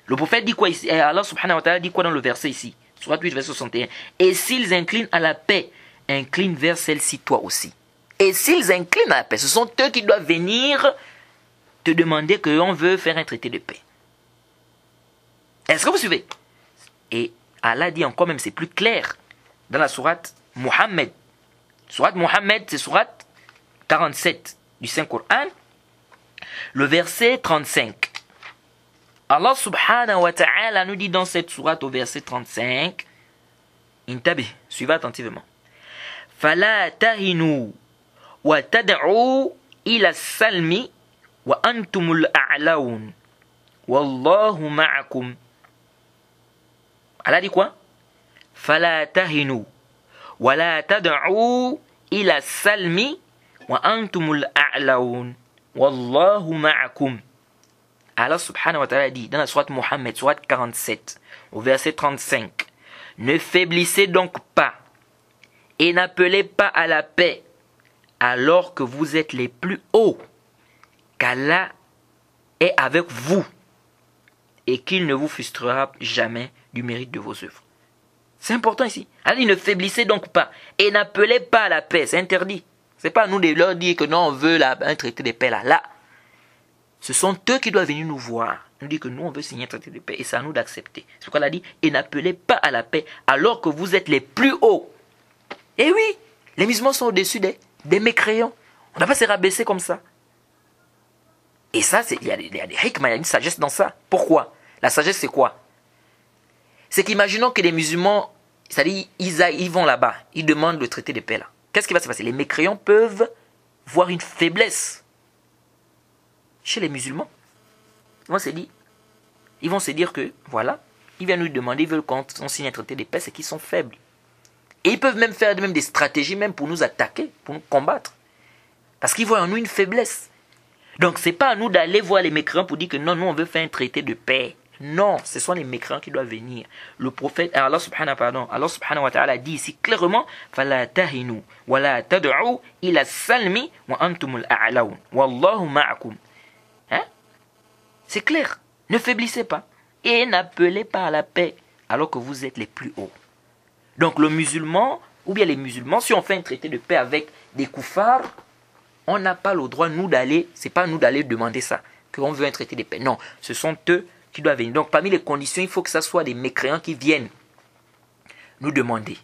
[SPEAKER 1] Le prophète dit quoi ici? Allah subhanahu wa ta'ala dit quoi dans le verset ici? Sourate 8, verset 61. Et s'ils inclinent à la paix, incline vers celle-ci toi aussi. Et s'ils inclinent à la paix, ce sont eux qui doivent venir te demander qu'on veut faire un traité de paix. Est-ce que vous suivez? Et Allah dit encore même, c'est plus clair, dans la sourate Muhammad. Sourate Muhammad, c'est sourate 47 du Saint-Coran, le verset 35. Allah subhanahu wa ta'ala nous dit dans cette sourate au verset 35, Intabi, suivez attentivement. Fala tahinu wa tad'u ila salmi wa antumul a'laun wallahu ma'akum. Allah dit quoi? Fala tahinu wa la tad'u ila salmi wa antumul a'laun wallahu ma'akum. Allah subhanahu wa ta'ala dit dans la sourate Muhammad, sourate 47, au verset 35, ne faiblissez donc pas et n'appelez pas à la paix alors que vous êtes les plus hauts, qu'Allah est avec vous et qu'il ne vous frustrera jamais du mérite de vos œuvres. C'est important ici. Allah dit ne faiblissez donc pas et n'appelez pas à la paix, c'est interdit. C'est pas à nous de leur dire que non, on veut un traité de paix là. Ce sont eux qui doivent venir nous voir, nous dire que nous on veut signer un traité de paix et c'est à nous d'accepter. C'est pourquoi elle a dit et n'appelez pas à la paix alors que vous êtes les plus hauts. Et oui, les musulmans sont au-dessus des mécréants. On ne va pas se rabaisser comme ça. Et ça, il y a des hikmah, il y a une sagesse dans ça. Pourquoi? La sagesse c'est quoi? C'est qu'imaginons que les musulmans, c'est-à-dire ils vont là-bas, ils demandent le traité de paix là. Qu'est-ce qui va se passer? Les mécréants peuvent voir une faiblesse chez les musulmans. Ils vont se dire que, voilà, ils viennent nous demander, ils veulent qu'on signe un traité de paix, c'est qu'ils sont faibles. Et ils peuvent même faire des stratégies même pour nous attaquer, pour nous combattre. Parce qu'ils voient en nous une faiblesse. Donc ce n'est pas à nous d'aller voir les mécréants pour dire que non, nous on veut faire un traité de paix. Non, ce sont les mécréants qui doivent venir. Le prophète, Allah subhanahu wa ta'ala dit ici clairement فَلَا تَهِنُوا وَلَا تَدْعُوا إِلَى السَّلْمِ وَأَنْتُمُ الْأَعْلَوْنَ وَاللَّهُ مَعَكُمْ. C'est clair. Ne faiblissez pas. Et n'appelez pas à la paix alors que vous êtes les plus hauts. Donc le musulman, ou bien les musulmans, si on fait un traité de paix avec des koufars, on n'a pas le droit, nous, d'aller, c'est pas nous d'aller demander ça, qu'on veut un traité de paix. Non, ce sont eux qui doivent venir. Donc parmi les conditions, il faut que ce soit des mécréants qui viennent nous demander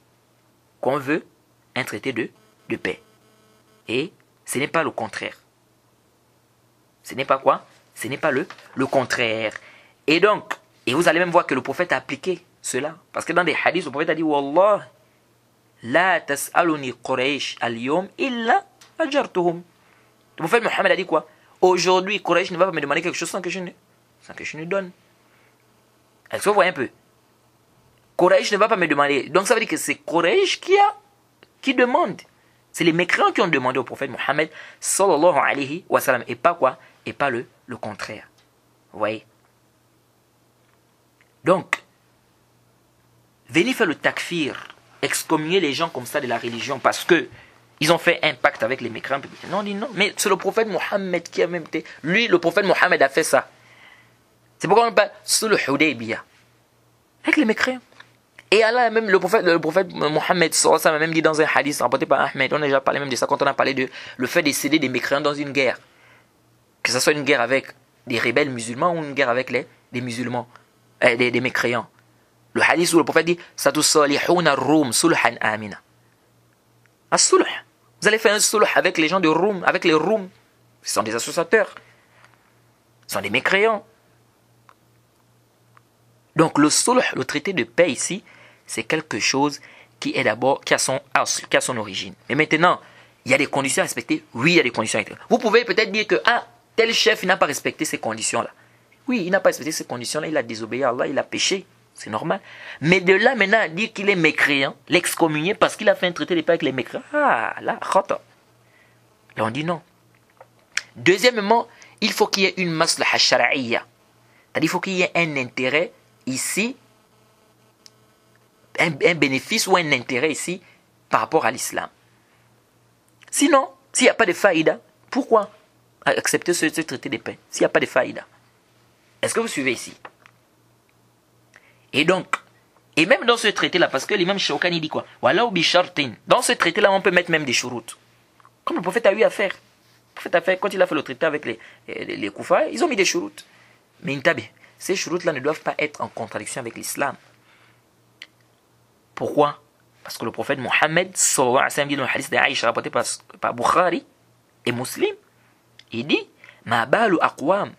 [SPEAKER 1] qu'on veut un traité de paix. Et ce n'est pas le contraire. Ce n'est pas quoi? Ce n'est pas le contraire. Et donc, et vous allez même voir que le prophète a appliqué cela. Parce que dans des hadiths, le prophète a dit Wallah, la tas'aluni Quraysh al-yawm illa ajartuhum. Le prophète Mohammed a dit quoi? Aujourd'hui, Quraysh ne va pas me demander quelque chose sans que je ne donne. Est-ce que vous voyez un peu? Quraysh ne va pas me demander. Donc ça veut dire que c'est Quraysh qui demande. C'est les mécréants qui ont demandé au prophète Mohammed sallallahu alayhi wa sallam. Et pas quoi? Et pas le contraire. Vous voyez? Donc, venir faire le takfir, excommunier les gens comme ça de la religion parce que ils ont fait un pacte avec les mécréants. Non, on dit non. Mais c'est le prophète Mohammed qui a même été. Lui, le prophète Mohammed a fait ça. C'est pourquoi on parle sous le Hudaybiyah. Avec les mécréants. Et Allah, même le prophète Mohammed a même dit dans un hadith rapporté par Ahmed, on a déjà parlé même de ça quand on a parlé de le fait de céder des mécréants dans une guerre. Que ce soit une guerre avec des rebelles musulmans ou une guerre avec des musulmans, des mécréants. Le hadith où le prophète dit Satussalihuna Rum sulhan amina. As-sulh. Vous allez faire un sulh avec les gens de Rum, avec les Rum. Ce sont des associateurs. Ce sont des mécréants. Donc le sulh, le traité de paix ici, c'est quelque chose qui est d'abord, qui a son origine. Mais maintenant, il y a des conditions à respecter. Oui, il y a des conditions à respecter. Vous pouvez peut-être dire que tel chef n'a pas respecté ces conditions-là. Oui, il n'a pas respecté ces conditions-là, il a désobéi à Allah, il a péché. C'est normal. Mais de là maintenant à dire qu'il est mécréant, l'excommunier parce qu'il a fait un traité de paix avec les mécréants, ah là, khata. Là on dit non. Deuxièmement, il faut qu'il y ait une maslaha shar'iyya. C'est-à-dire qu'il faut qu'il y ait un intérêt ici, un bénéfice ou un intérêt ici par rapport à l'islam. Sinon, s'il n'y a pas de faïda, pourquoi accepter ce traité de paix s'il n'y a pas de faïda? Est-ce que vous suivez ici? Et donc, et même dans ce traité-là, parce que l'imam Shawkani dit quoi? Dans ce traité-là, on peut mettre même des shurut. Comme le prophète a eu à faire. Le prophète a fait, quand il a fait le traité avec les Koufars, ils ont mis des shurut. Mais ces shurut-là ne doivent pas être en contradiction avec l'islam. Pourquoi? Parce que le prophète Mohammed, sallallahu alayhi wa sallam, dit dans le hadith d'Aïcha rapporté par Bukhari et Muslim, il dit Ma balu aqwam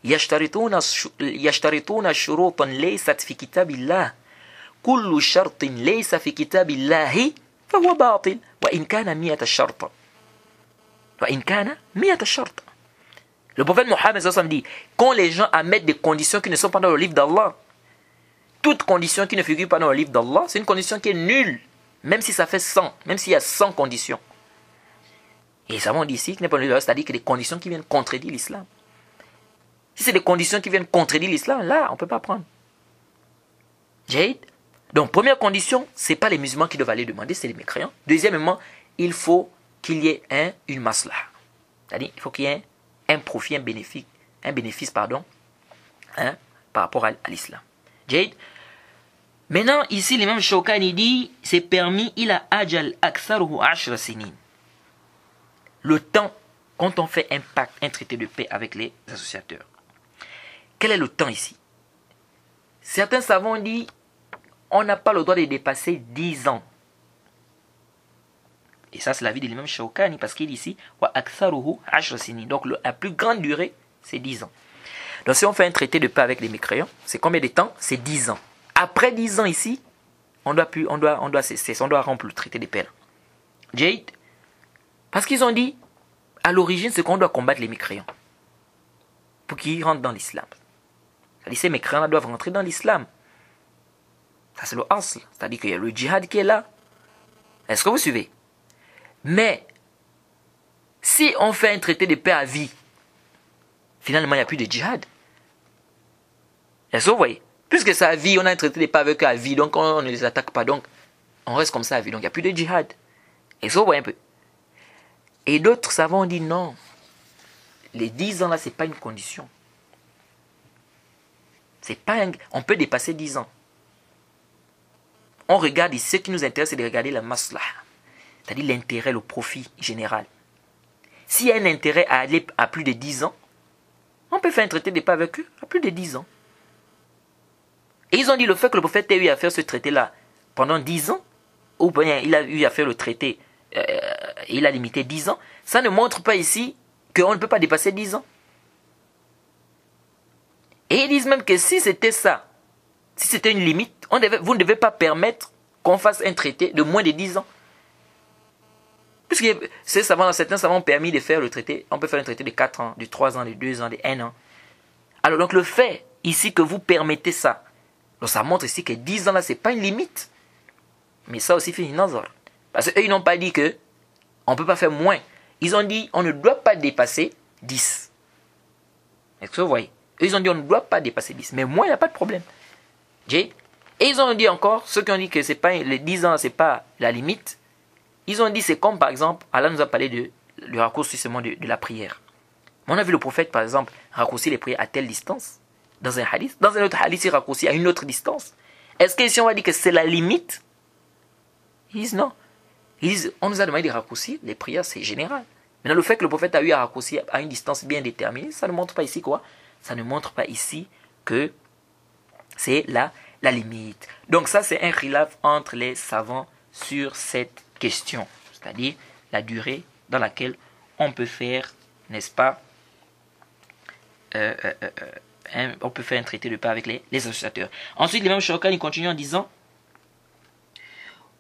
[SPEAKER 1] يشترطون شروطا ليست في كتاب الله كل شرط ليس في كتاب الله فهو باطل وإن كان 100 شرطا وإن كان 100 شرطا. Le prophète Mohammed dit quand les gens admettent des conditions qui ne sont pas dans le livre d'Allah, toute condition qui ne figure pas dans le livre d'Allah, c'est une condition qui est nulle, même si ça fait 100, même s'il y a 100 conditions. Et les savants disent ici que n'est pas le livre d'Allah, c'est-à-dire que des conditions qui viennent contredire l'islam. Si c'est des conditions qui viennent contredire l'islam, là, on ne peut pas prendre. Jade. Donc, première condition, ce n'est pas les musulmans qui doivent aller demander, c'est les mécréants. Deuxièmement, il faut qu'il y ait une maslah. C'est-à-dire, il faut qu'il y ait un profit, un bénéfice, par rapport à l'islam. Jade. Maintenant, ici, l'imam Shawkani dit, c'est permis, il a ajal aktharuhu 10 sinin. Le temps, quand on fait un traité de paix avec les associateurs. Quel est le temps ici? Certains savants disent on n'a pas le droit de dépasser 10 ans. Et ça, c'est l'avis de l'imam Shawkani, parce qu'il dit ici wa aktharuhu 10 sinin. Donc, la plus grande durée, c'est 10 ans. Donc, si on fait un traité de paix avec les mécréants, c'est combien de temps? C'est 10 ans. Après 10 ans ici, on doit rompre le traité de paix. Jade, parce qu'ils ont dit, à l'origine, c'est qu'on doit combattre les mécréants pour qu'ils rentrent dans l'islam. C'est-à-dire ces mécréants doivent rentrer dans l'islam. Ça, c'est le asl. C'est-à-dire qu'il y a le djihad qui est là. Est-ce que vous suivez? Mais, si on fait un traité de paix à vie, finalement, il n'y a plus de djihad. Est-ce que vous voyez? Puisque c'est à vie, on a un traité de paix avec eux à vie, donc on ne les attaque pas. Donc, on reste comme ça à vie. Donc, il n'y a plus de djihad. Est-ce que vous voyez un peu? Et d'autres savants disent non. Les 10 ans là, ce n'est pas une condition. On peut dépasser 10 ans. On regarde ici, ce qui nous intéresse, c'est de regarder la maslah. C'est-à-dire l'intérêt, le profit général. S'il y a un intérêt à aller à plus de 10 ans, on peut faire un traité de paix avec eux à plus de 10 ans. Et ils ont dit le fait que le prophète ait eu à faire ce traité-là pendant 10 ans, ou bien il a eu à faire le traité, il a limité 10 ans, ça ne montre pas ici qu'on ne peut pas dépasser 10 ans. Et ils disent même que si c'était ça, si c'était une limite, vous ne devez pas permettre qu'on fasse un traité de moins de 10 ans. Puisque certains savants ont permis de faire le traité, on peut faire un traité de 4 ans, de 3 ans, de 2 ans, de 1 an. Alors donc le fait ici que vous permettez ça, donc ça montre ici que 10 ans là, ce n'est pas une limite. Mais ça aussi fait une nazar. Parce qu'eux, ils n'ont pas dit que on ne peut pas faire moins. Ils ont dit on ne doit pas dépasser 10. Est-ce que vous voyez? Eux, ils ont dit on ne doit pas dépasser 10. Mais moins, il n'y a pas de problème. Et ils ont dit encore, ceux qui ont dit que c'est pas, les 10 ans, ce n'est pas la limite. Ils ont dit c'est comme par exemple, Allah nous a parlé du raccourcissement de la prière. On a vu le prophète par exemple raccourcir les prières à telle distance. Dans un hadith. Dans un autre hadith, il raccourcit à une autre distance. Est-ce qu'ici on va dire que c'est la limite? Ils disent non. Ils disent, on nous a demandé de raccourcir, les prières c'est général. Maintenant le fait que le prophète a eu à raccourcir à une distance bien déterminée, ça ne montre pas ici quoi? Ça ne montre pas ici que c'est la limite. Donc ça c'est un khilaf entre les savants sur cette question. C'est-à-dire la durée dans laquelle on peut faire, n'est-ce pas, on peut faire un traité de paix avec les associateurs. Ensuite, l'imam Shawkani continue en disant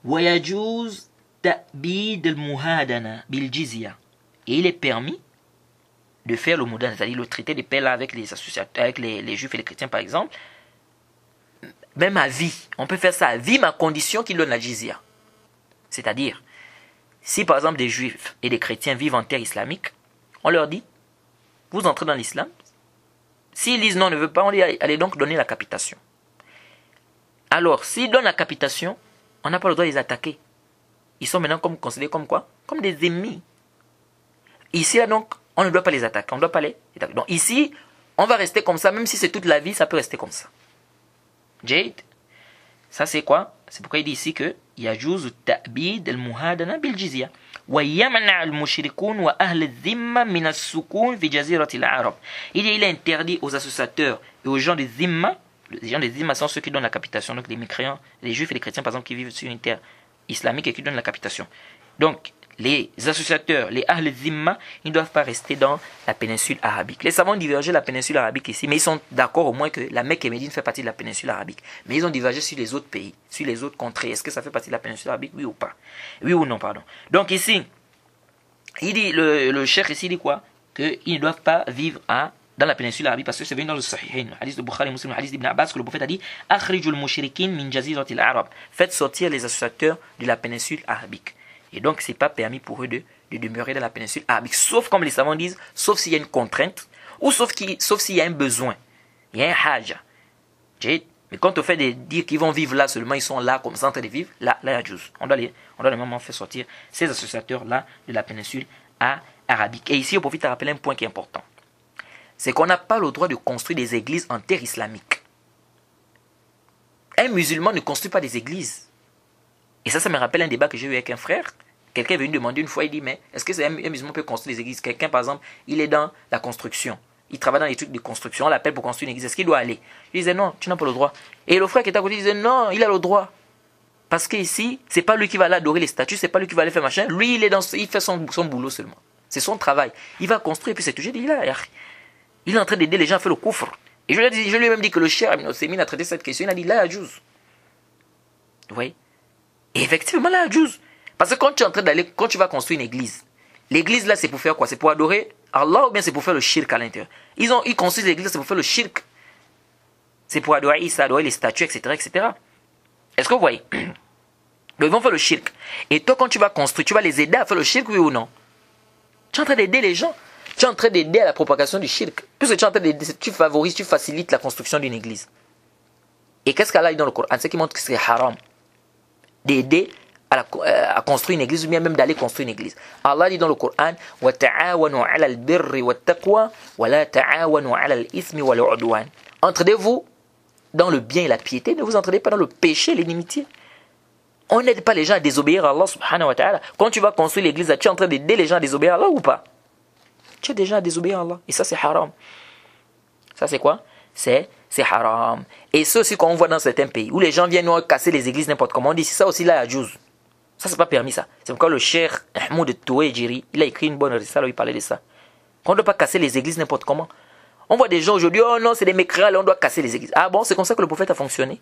[SPEAKER 1] وَيَجُوزُ تَأْبِيدُ الْمُهَادَنَةِ بِالْجِزْيَةِ. Et il est permis de faire le modèle, c'est-à-dire le traité de paix là avec les associateurs, avec les juifs et les chrétiens par exemple, même à vie, on peut faire ça à vie, mais à condition qu'ils donnent la jizya. C'est-à-dire, si par exemple des juifs et des chrétiens vivent en terre islamique, on leur dit, vous entrez dans l'islam. S'ils disent non, on ne veut pas, on dit, allez donc donner la capitation. Alors, s'ils donnent la capitation, on n'a pas le droit de les attaquer. Ils sont maintenant considérés comme quoi? Comme des ennemis. Ici, là, donc, on ne doit pas les attaquer. On ne doit pas les attaquer. Donc ici, on va rester comme ça, même si c'est toute la vie, ça peut rester comme ça. Jade, ça c'est quoi? C'est pourquoi il dit ici que يجوز التأبيد المهادنة بالجزية ويمنع المشركون وأهل الذمة من السكون في جزيرة العرب. Il est interdit aux associateurs et aux gens des Zimma. Les gens des Zimma sont ceux qui donnent la capitation, donc les mécréants, les juifs et les chrétiens par exemple qui vivent sur une terre islamique et qui donnent la capitation. Donc les associateurs, les Ahl Zimma, ils ne doivent pas rester dans la péninsule arabique. Les savants ont divergé la péninsule arabique ici, mais ils sont d'accord au moins que la Mecque et Médine fait partie de la péninsule arabique. Mais ils ont divergé sur les autres pays, sur les autres contrées. Est-ce que ça fait partie de la péninsule arabique, oui ou pas? Oui ou non, pardon. Donc ici, il dit, le cheikh ici dit quoi? Qu'ils ne doivent pas vivre dans la péninsule arabique, parce que c'est venu dans le Sahihain, le hadith de Bukhari, Muslim, le hadith d'Ibn Abbas, que le prophète a dit Akhrijul mushrikin min jaziratil arab. Faites sortir les associateurs de la péninsule arabique. Et donc, ce n'est pas permis pour eux de demeurer dans la péninsule arabique. Sauf, comme les savants disent, sauf s'il y a une contrainte, ou sauf s'il y a un besoin. Il y a un haja. Mais quand on fait dire qu'ils vont vivre là seulement, ils sont là comme ça en train de vivre, là, il y a juste. On doit vraiment faire sortir ces associateurs-là de la péninsule arabique. Et ici, on profite à rappeler un point qui est important. C'est qu'on n'a pas le droit de construire des églises en terre islamique. Un musulman ne construit pas des églises. Et ça me rappelle un débat que j'ai eu avec un frère. Quelqu'un est venu demander une fois, il dit, mais est-ce que un musulman peut construire des églises? Quelqu'un, par exemple, il est dans la construction. Il travaille dans les trucs de construction, on l'appelle pour construire une église. Est-ce qu'il doit aller? Il disait, non, tu n'as pas le droit. Et le frère qui était à côté disait, non, il a le droit. Parce qu'ici, c'est pas lui qui va aller adorer les statues, c'est pas lui qui va aller faire machin. Lui, il fait son boulot seulement. C'est son travail. Il va construire, et puis c'est tout. J'ai dit, il est en train d'aider les gens à faire le coufre. Et je lui ai même dit que le cher Ibn Othaymin a traité cette question. Il a dit, là, Ajouz. Vous voyez? Et effectivement, là, Ajouz. Parce que quand tu vas construire une église, l'église là, c'est pour faire quoi? C'est pour adorer Allah ou bien c'est pour faire le shirk à l'intérieur? Ils construisent l'église, c'est pour faire le shirk. C'est pour adorer Isa, adorer les statues, etc., etc. Est-ce que vous voyez? Donc, ils vont faire le shirk. Et toi, quand tu vas construire, tu vas les aider à faire le shirk, oui ou non? Tu es en train d'aider les gens. Tu es en train d'aider à la propagation du shirk. Puisque tu es en train d'aider, tu favorises, tu facilites la construction d'une église. Et qu'est-ce qu'Allah dit dans le Coran? C'est qui montre que c'est haram d'aider à construire une église ou bien même d'aller construire une église. Allah dit dans le Coran وَتَعَاوَنُوا عَلَى الْبِرِّ وَالتَّقْوَى وَلَا تَعَاوَنُوا عَلَى الْإِثْمِ وَالْعُدْوَانِ. Entraidez-vous dans le bien et la piété, ne vous entraidez pas dans le péché et l'inimitié. On n'aide pas les gens à désobéir à Allah subhanahu wa ta'ala. Quand tu vas construire l'église, tu es en train d'aider les gens à désobéir à Allah ou pas? Tu es déjà à désobéir à Allah. Et ça c'est haram. Ça c'est quoi? C'est haram. Et ça aussi qu'on voit dans certains pays où les gens viennent casser les églises n'importe comment. On dit c'est ça aussi là à Djouz. Ça c'est pas permis ça. C'est pourquoi le cheikh Ahmoud Touéjiri, il a écrit une bonne risale où il parlait de ça. Qu'on ne doit pas casser les églises n'importe comment. On voit des gens aujourd'hui, oh non c'est des mécréants, on doit casser les églises. Ah bon, c'est comme ça que le prophète a fonctionné?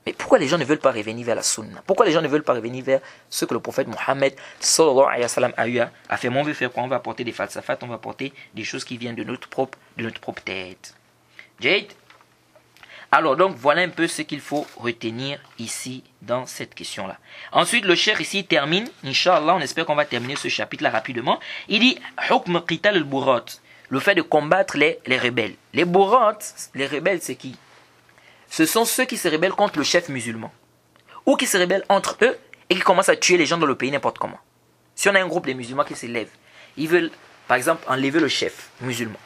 [SPEAKER 1] Mais pourquoi les gens ne veulent pas revenir vers la sunna? Pourquoi les gens ne veulent pas revenir vers ce que le prophète Mohammed sallallahu alayhi wa sallam a fait? Mais on veut faire quoi? On va apporter des falsafat, on va apporter des choses qui viennent de notre propre tête. Jade? Alors donc voilà un peu ce qu'il faut retenir ici dans cette question-là. Ensuite le cheikh ici termine, Inch'Allah, on espère qu'on va terminer ce chapitre-là rapidement. Il dit Hukm qital al-burat, le fait de combattre les rebelles. Les burat, les rebelles c'est qui? Ce sont ceux qui se rebellent contre le chef musulman. Ou qui se rebellent entre eux et qui commencent à tuer les gens dans le pays n'importe comment. Si on a un groupe de musulmans qui s'élèvent, ils veulent par exemple enlever le chef musulman.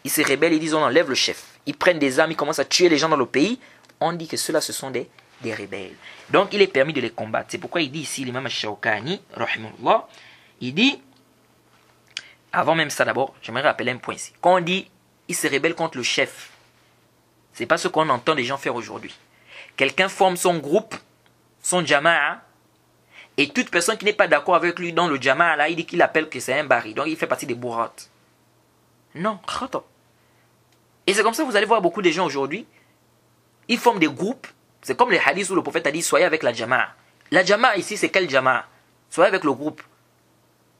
[SPEAKER 1] Ils se rebellent, ils disent on enlève le chef. Ils prennent des armes, ils commencent à tuer les gens dans le pays. On dit que ceux-là, ce sont des rebelles. Donc il est permis de les combattre. C'est pourquoi il dit ici, l'imam Ash-Shawkani, rahimahullah, il dit, avant même ça d'abord, j'aimerais rappeler un point ici. Quand on dit, ils se rebellent contre le chef, c'est pas ce qu'on entend les gens faire aujourd'hui. Quelqu'un forme son groupe, son jama'a, et toute personne qui n'est pas d'accord avec lui dans le jama'a, là, il dit qu'il appelle que c'est un bari. Donc il fait partie des bourrat. Non, khata. Et c'est comme ça que vous allez voir beaucoup de gens aujourd'hui, ils forment des groupes. C'est comme les hadiths où le prophète a dit, soyez avec la jama'a. La jama'a ici, c'est quel jama'a? Soyez avec le groupe.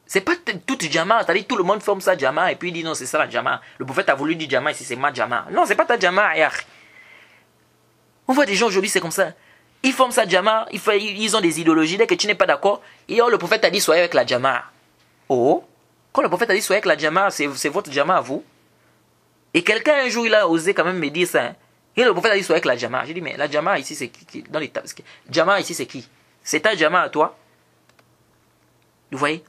[SPEAKER 1] C'est pas toute Jama, c'est-à-dire tout le monde forme sa Jama et puis il dit non, c'est ça la Jama. Le prophète a voulu dire Jama ici, c'est ma Jama. Non, c'est pas ta Jama, yach. On voit des gens aujourd'hui, c'est comme ça. Ils forment sa Jama, ils ont des idéologies, dès que tu n'es pas d'accord, et oh, le prophète a dit soyez avec la Jama. Oh, quand le prophète a dit soyez avec la Jama, c'est votre Jama à vous. Et quelqu'un un jour, il a osé quand même me dire ça. Hein. Et le prophète a dit soyez avec la Jama. J'ai dit mais la Jama ici, c'est qui dans les Jama ici, c'est qui? C'est ta Jama à toi. Vous voyez?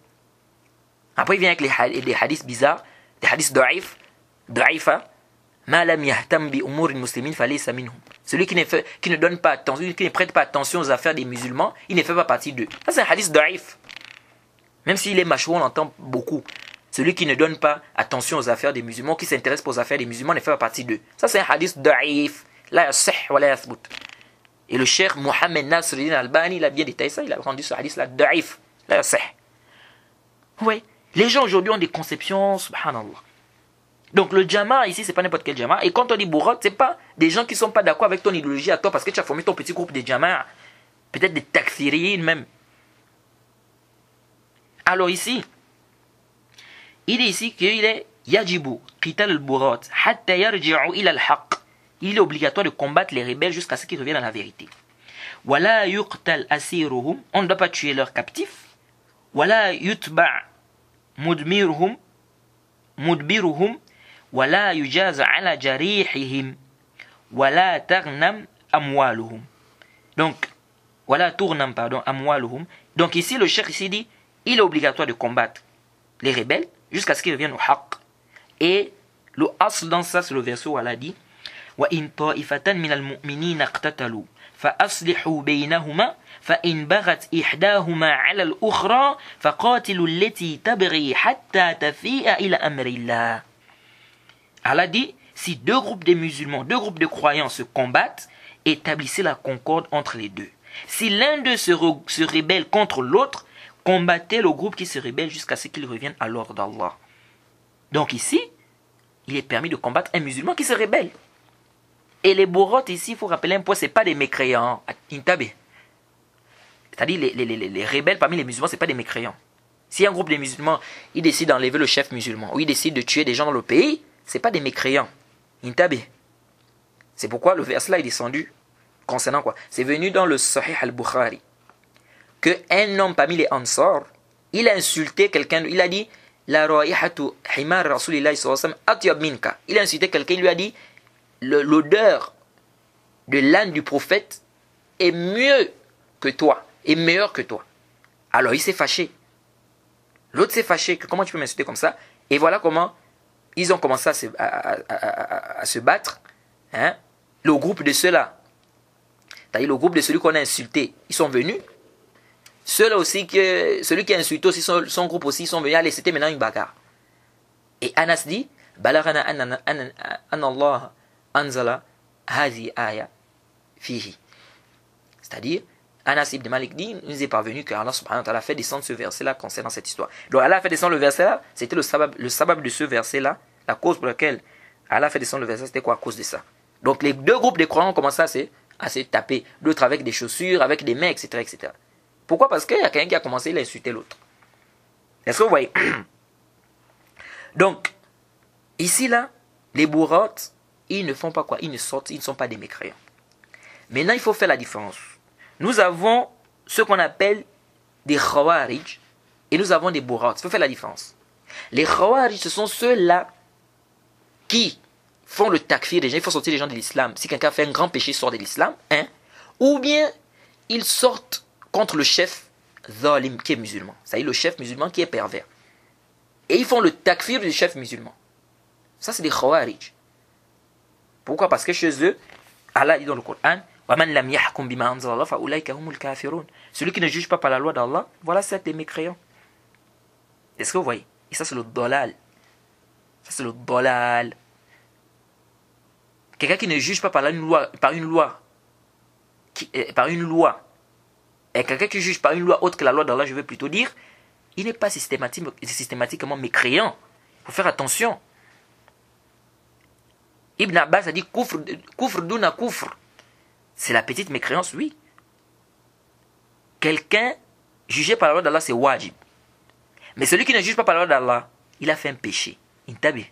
[SPEAKER 1] Après, il vient avec les hadiths bizarres, des hadiths da'ifa. Ma lam yahtam bi umur muslimin falaysa minhum. Celui qui ne donne pas attention, qui ne prête pas attention aux affaires des musulmans, il ne fait pas partie d'eux. Ça, c'est un hadith da'if. Même s'il est macho, on l'entend beaucoup. Celui qui ne donne pas attention aux affaires des musulmans, qui s'intéresse pas aux affaires des musulmans, ne fait pas partie d'eux. Ça, c'est un hadith da'if. La yasih wa la yathbut. Et le cheikh Mohamed Nasruddin Albani, il a bien détaillé ça, il a rendu ce hadith-là da'if. La yasih. Oui. Les gens aujourd'hui ont des conceptions, subhanallah. Donc le Jama ici, c'est pas n'importe quel Jama. Et quand on dit Bourot, c'est pas des gens qui sont pas d'accord avec ton idéologie à toi parce que tu as formé ton petit groupe de Jama. Peut-être des takfiriyin même. Alors ici, il est ici qu'il est Yajibu, qital al-Bourot, hatta yarji'u ila al-haq. Il est obligatoire de combattre les rebelles jusqu'à ce qu'ils reviennent à la vérité. Wala yuqtal asiruhum, on ne doit pas tuer leurs captifs. Wala yutba' mudbiruhum wala yujaz ala jarihihim wala taghnam amwaluhum. Donc wala tughnam pardon amwaluhum. Donc ici le cheikh ici dit il est obligatoire de combattre les rebelles jusqu'à ce qu'ils reviennent au haqq. Et le asl dans ça c'est le verset où Allah dit wa in ta'ifatan min al-mu'minina iqtatalu fa aslihu baynahuma فإن بغت إحداهما على الأخرى فقاتلوا التي تبغي حتى تفيء إلى أمر الله. Allah dit, si deux groupes de musulmans, deux groupes de croyants se combattent, établissez la concorde entre les deux. Si l'un d'eux se rébelle contre l'autre, combattez le groupe qui se rébelle jusqu'à ce qu'il revienne à l'ordre d'Allah. Donc ici, il est permis de combattre un musulman qui se rébelle. Et les bourrotes ici, il faut rappeler un point, ce n'est pas des mécréants. Intabé. C'est-à-dire les rebelles parmi les musulmans, ce n'est pas des mécréants. Si un groupe de musulmans, il décide d'enlever le chef musulman, ou il décide de tuer des gens dans le pays, ce n'est pas des mécréants. Intabé. C'est pourquoi le verset là est descendu concernant quoi? C'est venu dans le Sahih al-Bukhari. Qu'un homme parmi les Ansar, il a insulté quelqu'un, il a dit la raihatu himar rasulillahi sallallahu alayhi wa sallam atyab minka. Il a insulté quelqu'un, il lui a dit l'odeur de l'âne du prophète est mieux que toi. Est meilleur que toi. Alors il s'est fâché. L'autre s'est fâché que comment tu peux m'insulter comme ça? Et voilà comment ils ont commencé à se battre. Hein? Le groupe de ceux-là, c'est-à-dire le groupe de celui qu'on a insulté, ils sont venus. Ceux-là aussi, celui qui a insulté aussi, son groupe aussi, ils sont venus. Allez, c'était maintenant une bagarre. Et Anas dit Balagana an Allah anzala hazi aya fihi. C'est-à-dire, Anas ibn Malik dit, il nous est parvenu que Allah subhanahu wa ta'ala a fait descendre ce verset-là concernant cette histoire. Donc Allah a fait descendre le verset-là, c'était le sabab de ce verset-là, la cause pour laquelle Allah a fait descendre le verset, c'était quoi à cause de ça. Donc les deux groupes de croyants ont commencé à se taper, d'autres avec des chaussures, avec des mains, etc. etc. Pourquoi? Parce qu'il y a quelqu'un qui a commencé à insulter l'autre. Est-ce que vous voyez? Donc, ici là, les bourrotes, ils ne font pas quoi? Ils ne sont pas des mécréants. Maintenant, il faut faire la différence. Nous avons ce qu'on appelle des khawarij et nous avons des bourrotes. Il faut faire la différence. Les khawarij, ce sont ceux-là qui font le takfir des gens, ils font sortir les gens de l'islam. Si quelqu'un fait un grand péché, il sort de l'islam. Hein? Ou bien, ils sortent contre le chef zalim qui est musulman. C'est-à-dire le chef musulman qui est pervers. Et ils font le takfir du chef musulman. Ça, c'est des khawarij. Pourquoi? Parce que chez eux, Allah dit dans le Coran, celui qui ne juge pas par la loi d'Allah, voilà c'est des mécréants. Est-ce que vous voyez? Et ça c'est le dolal. Ça c'est le dolal. Quelqu'un qui ne juge pas par une loi, et quelqu'un qui juge par une loi autre que la loi d'Allah, je veux plutôt dire, il n'est pas systématiquement mécréant. Il faut faire attention. Ibn Abbas a dit kufr duna kufr. C'est la petite mécréance, oui. Quelqu'un jugé par la loi d'Allah, c'est wajib. Mais celui qui ne juge pas par la loi d'Allah, il a fait un péché. Intabi.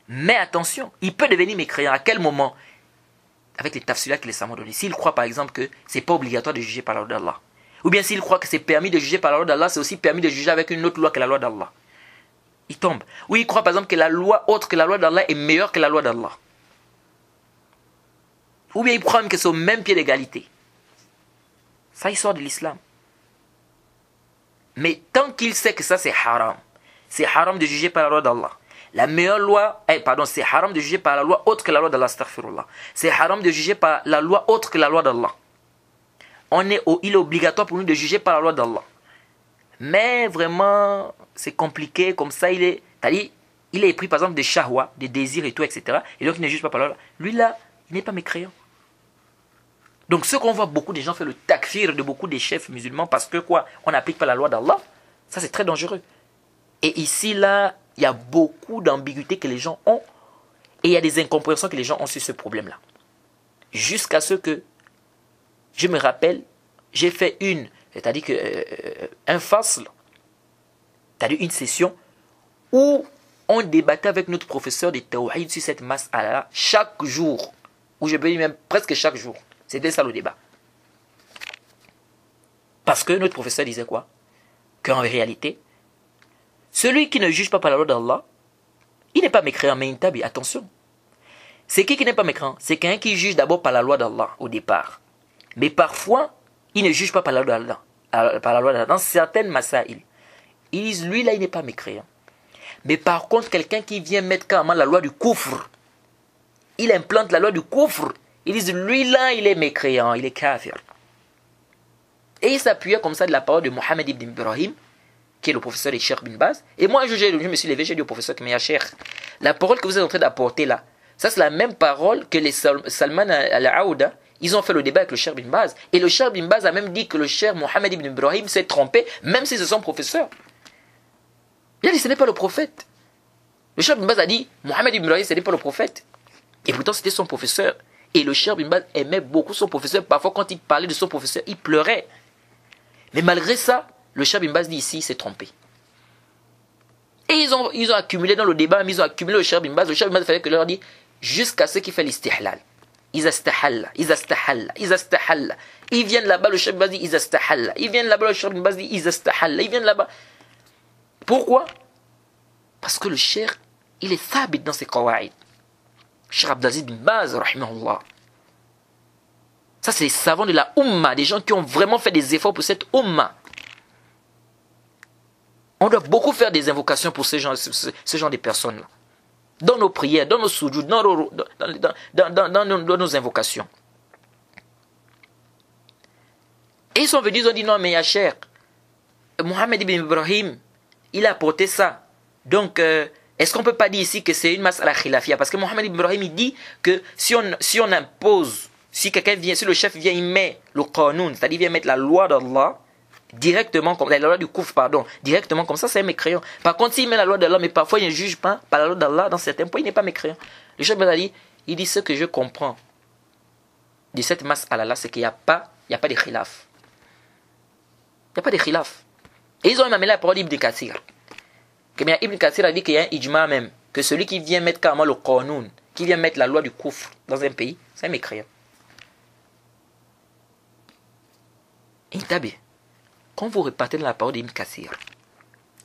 [SPEAKER 1] Mais attention, il peut devenir mécréant. À quel moment? Avec les tafsilat que les savants ont donnés. S'il croit par exemple que ce n'est pas obligatoire de juger par la loi d'Allah. Ou bien s'il croit que c'est permis de juger par la loi d'Allah, c'est aussi permis de juger avec une autre loi que la loi d'Allah. Il tombe. Ou il croit par exemple que la loi autre que la loi d'Allah est meilleure que la loi d'Allah. Ou bien il croit même que c'est au même pied d'égalité. Ça, il sort de l'islam. Mais tant qu'il sait que ça c'est haram de juger par la loi d'Allah. La meilleure loi, c'est haram de juger par la loi autre que la loi d'Allah, astaghfirullah. C'est haram de juger par la loi autre que la loi d'Allah. Il est obligatoire pour nous de juger par la loi d'Allah. Mais vraiment, c'est compliqué, comme ça, il est pris par exemple des shahwa, des désirs et tout, etc. Et donc il ne juge pas par la loi. Lui là, il n'est pas mécréant. Donc ce qu'on voit beaucoup des gens faire le takfir de beaucoup des chefs musulmans parce que quoi, on n'applique pas la loi d'Allah, ça c'est très dangereux. Et ici là, il y a beaucoup d'ambiguïtés que les gens ont et il y a des incompréhensions que les gens ont sur ce problème-là. Jusqu'à ce que, je me rappelle, j'ai fait c'est-à-dire un fasl, c'est-à-dire une session où on débattait avec notre professeur de tawhid sur cette mas'ala chaque jour, ou je peux dire même presque chaque jour. C'était ça le débat. Parce que notre professeur disait quoi? Qu'en réalité, celui qui ne juge pas par la loi d'Allah, il n'est pas mécréant, mais intabi, attention. C'est qui n'est pas mécréant? C'est quelqu'un qui juge d'abord par la loi d'Allah au départ. Mais parfois, il ne juge pas par la loi d'Allah. Dans certaines masaïl, ils disent, lui là, il n'est pas mécréant. Mais par contre, quelqu'un qui vient mettre carrément la loi du koufr, il implante la loi du koufr, ils disent, lui là, il est mécréant, il est kafir. Et il s'appuyait comme ça de la parole de Mohammed ibn Ibrahim, qui est le professeur de Cheikh bin Baz. Et moi, je me suis levé, j'ai dit au professeur qui m'a dit, Cheikh, la parole que vous êtes en train d'apporter là, ça c'est la même parole que les Salman al-Aouda, ils ont fait le débat avec le Cheikh bin Baz. Et le Cheikh bin Baz a même dit que le Cheikh Mohammed ibn Ibrahim s'est trompé, même si c'est son professeur. Il a dit, ce n'est pas le prophète. Le Cheikh bin Baz a dit, Mohammed ibn Ibrahim, ce n'est pas le prophète. Et pourtant, c'était son professeur. Et le Cheikh bin Baz aimait beaucoup son professeur. Parfois, quand il parlait de son professeur, il pleurait. Mais malgré ça, le Cheikh bin Baz dit ici, il s'est trompé. Et ils ont accumulé dans le débat, mais ils ont accumulé le Cheikh bin Baz. Le Cheikh bin Baz fallait que leur dise jusqu'à ce qu'il fait l'istihlal. Ils astahalla. Ils viennent là-bas, le Cheikh bin Baz dit ils astahalla. Ils viennent là-bas, le Cheikh bin Baz dit ils astahalla. Ils viennent là-bas. Pourquoi? Parce que le Cheikh, il est thabit dans ses qawaïd. Cheikh Abdelaziz bin Baz, rahimahullah. Ça, c'est les savants de la Ummah, des gens qui ont vraiment fait des efforts pour cette Ummah. On doit beaucoup faire des invocations pour ce genre de personnes-là. Dans nos prières, dans nos soujouds, dans nos invocations. Et ils sont venus, ils ont dit non, mais ya Cheikh, Mohammed ibn Ibrahim, il a apporté ça. Donc, est-ce qu'on ne peut pas dire ici que c'est une mas'ala khilafia? Parce que Mohammed ibn Ibrahim, il dit que si on impose, si quelqu'un vient, si le chef vient, il met le qanoun, c'est-à-dire il vient mettre la loi d'Allah, directement, comme la loi du kouf, pardon, directement comme ça, c'est un mécréant. Par contre, s'il met la loi d'Allah, mais parfois il ne juge pas par la loi d'Allah, dans certains points, il n'est pas mécréant. Le chef dit, il dit ce que je comprends de cette mas'ala-là, c'est qu'il n'y a pas de khilaf. Il n'y a pas de khilaf. Et ils ont même amené la parole d'Ibn Kathir. Ibn Kathir a dit qu'il y a un ijma même, que celui qui vient mettre carrément le qanoun, qui vient mettre la loi du koufr dans un pays, c'est un mécréant. Intabé. Quand vous repartez dans la parole d'Ibn Kathir,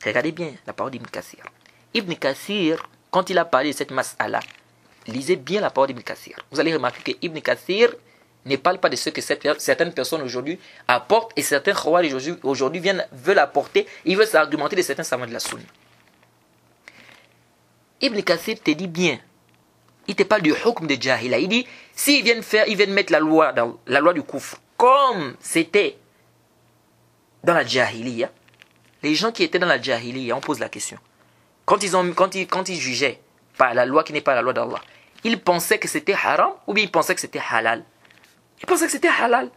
[SPEAKER 1] regardez bien la parole d'Ibn Kathir. Ibn Kathir, quand il a parlé de cette mas'ala, lisez bien la parole d'Ibn Kathir. Vous allez remarquer que Ibn Kathir ne parle pas de ce que certaines personnes aujourd'hui apportent et certains khawarij aujourd'hui veulent apporter. Ils veulent s'argumenter de certains savants de la sunna. Ibn Kathir te dit bien, il te parle du hukm de jahila. Il dit, s'ils viennent mettre la loi du koufr, comme c'était dans la jahiliya, les gens qui étaient dans la jahiliya, on pose la question. Quand ils jugeaient par la loi qui n'est pas la loi d'Allah, ils pensaient que c'était haram ou bien ils pensaient que c'était halal? Ils pensaient que c'était halal.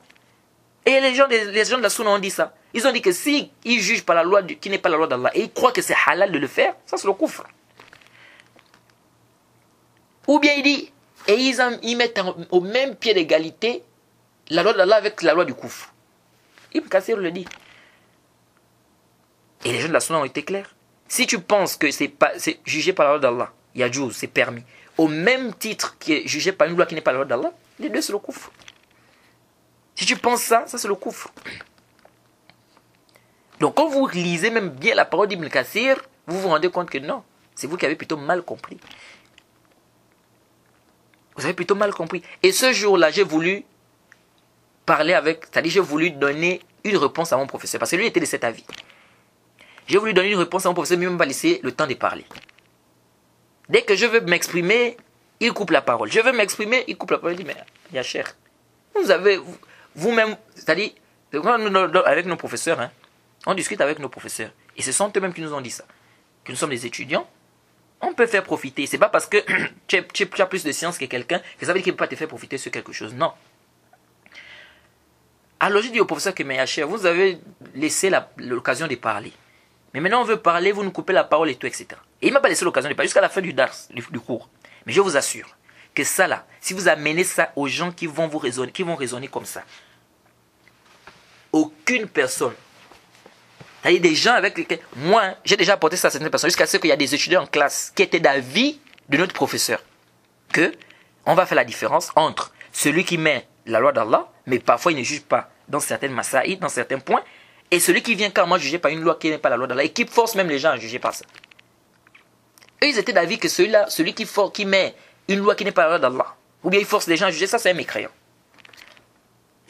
[SPEAKER 1] Et les gens de la sunna ont dit ça. Ils ont dit que si ils jugent par la loi qui n'est pas la loi d'Allah et ils croient que c'est halal de le faire, ça c'est le koufr. Ou bien il dit, et ils mettent au même pied d'égalité la loi d'Allah avec la loi du koufr. Ibn Kathir le dit. Et les gens de la sunna ont été clairs. Si tu penses que c'est jugé par la loi d'Allah, yajouz, c'est permis, au même titre qui est jugé par une loi qui n'est pas la loi d'Allah, les deux c'est le koufr. Si tu penses ça c'est le koufr. Donc quand vous lisez même bien la parole d'Ibn Kathir, vous vous rendez compte que non, c'est vous qui avez plutôt mal compris. Vous avez plutôt mal compris. Et ce jour-là, j'ai voulu parler avec, c'est-à-dire j'ai voulu donner une réponse à mon professeur, parce que lui était de cet avis. J'ai voulu donner une réponse à mon professeur, mais il ne m'a pas laissé le temps de parler. Dès que je veux m'exprimer, il coupe la parole. Je veux m'exprimer, il coupe la parole. Il dit, mais Yacher, vous avez, vous-même, c'est-à-dire, avec nos professeurs, hein, on discute avec nos professeurs. Et ce sont eux-mêmes qui nous ont dit ça. Que nous sommes des étudiants, on peut faire profiter. C'est pas parce que tu as plus de science que quelqu'un que ça veut dire qu'il ne peut pas te faire profiter sur quelque chose. Non. Alors je dis au professeur que, mais Yacher, vous avez laissé l'occasion de parler. Mais maintenant on veut parler, vous nous coupez la parole et tout, etc. Et il ne m'a pas laissé l'occasion de parler jusqu'à la fin du cours. Mais je vous assure que ça là, si vous amenez ça aux gens qui vont raisonner comme ça, aucune personne, c'est-à-dire des gens avec lesquels, moi, j'ai déjà apporté ça à certaines personnes, jusqu'à ce qu'il y a des étudiants en classe qui étaient d'avis de notre professeur, que on va faire la différence entre celui qui met la loi d'Allah, mais parfois il ne juge pas dans certaines masaïd, dans certains points, et celui qui vient carrément juger par une loi qui n'est pas la loi d'Allah, et qui force même les gens à juger par ça. Eux, ils étaient d'avis que celui qui met une loi qui n'est pas la loi d'Allah, ou bien il force les gens à juger, ça c'est un mécréant.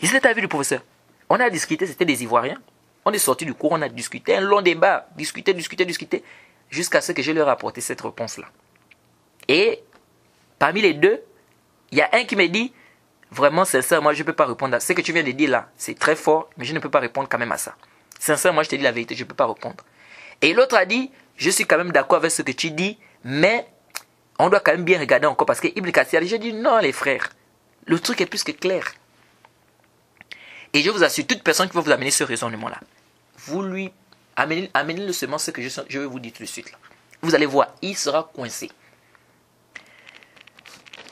[SPEAKER 1] Ils étaient d'avis du professeur. On a discuté, c'était des Ivoiriens. On est sorti du cours, on a discuté, un long débat, discuté, jusqu'à ce que je leur ai apporté cette réponse-là. Et parmi les deux, il y a un qui me dit, vraiment sincèrement, je ne peux pas répondre à ce que tu viens de dire là. C'est très fort, mais je ne peux pas répondre quand même à ça. Sincèrement, je te dis la vérité, je ne peux pas répondre. Et l'autre a dit, je suis quand même d'accord avec ce que tu dis, mais on doit quand même bien regarder encore, parce que Ibn Kathir, j'ai dit non les frères, le truc est plus que clair. Et je vous assure, toute personne qui va vous amener ce raisonnement-là, vous lui amenez-le seulement ce que je vais vous dire tout de suite là. Vous allez voir, il sera coincé.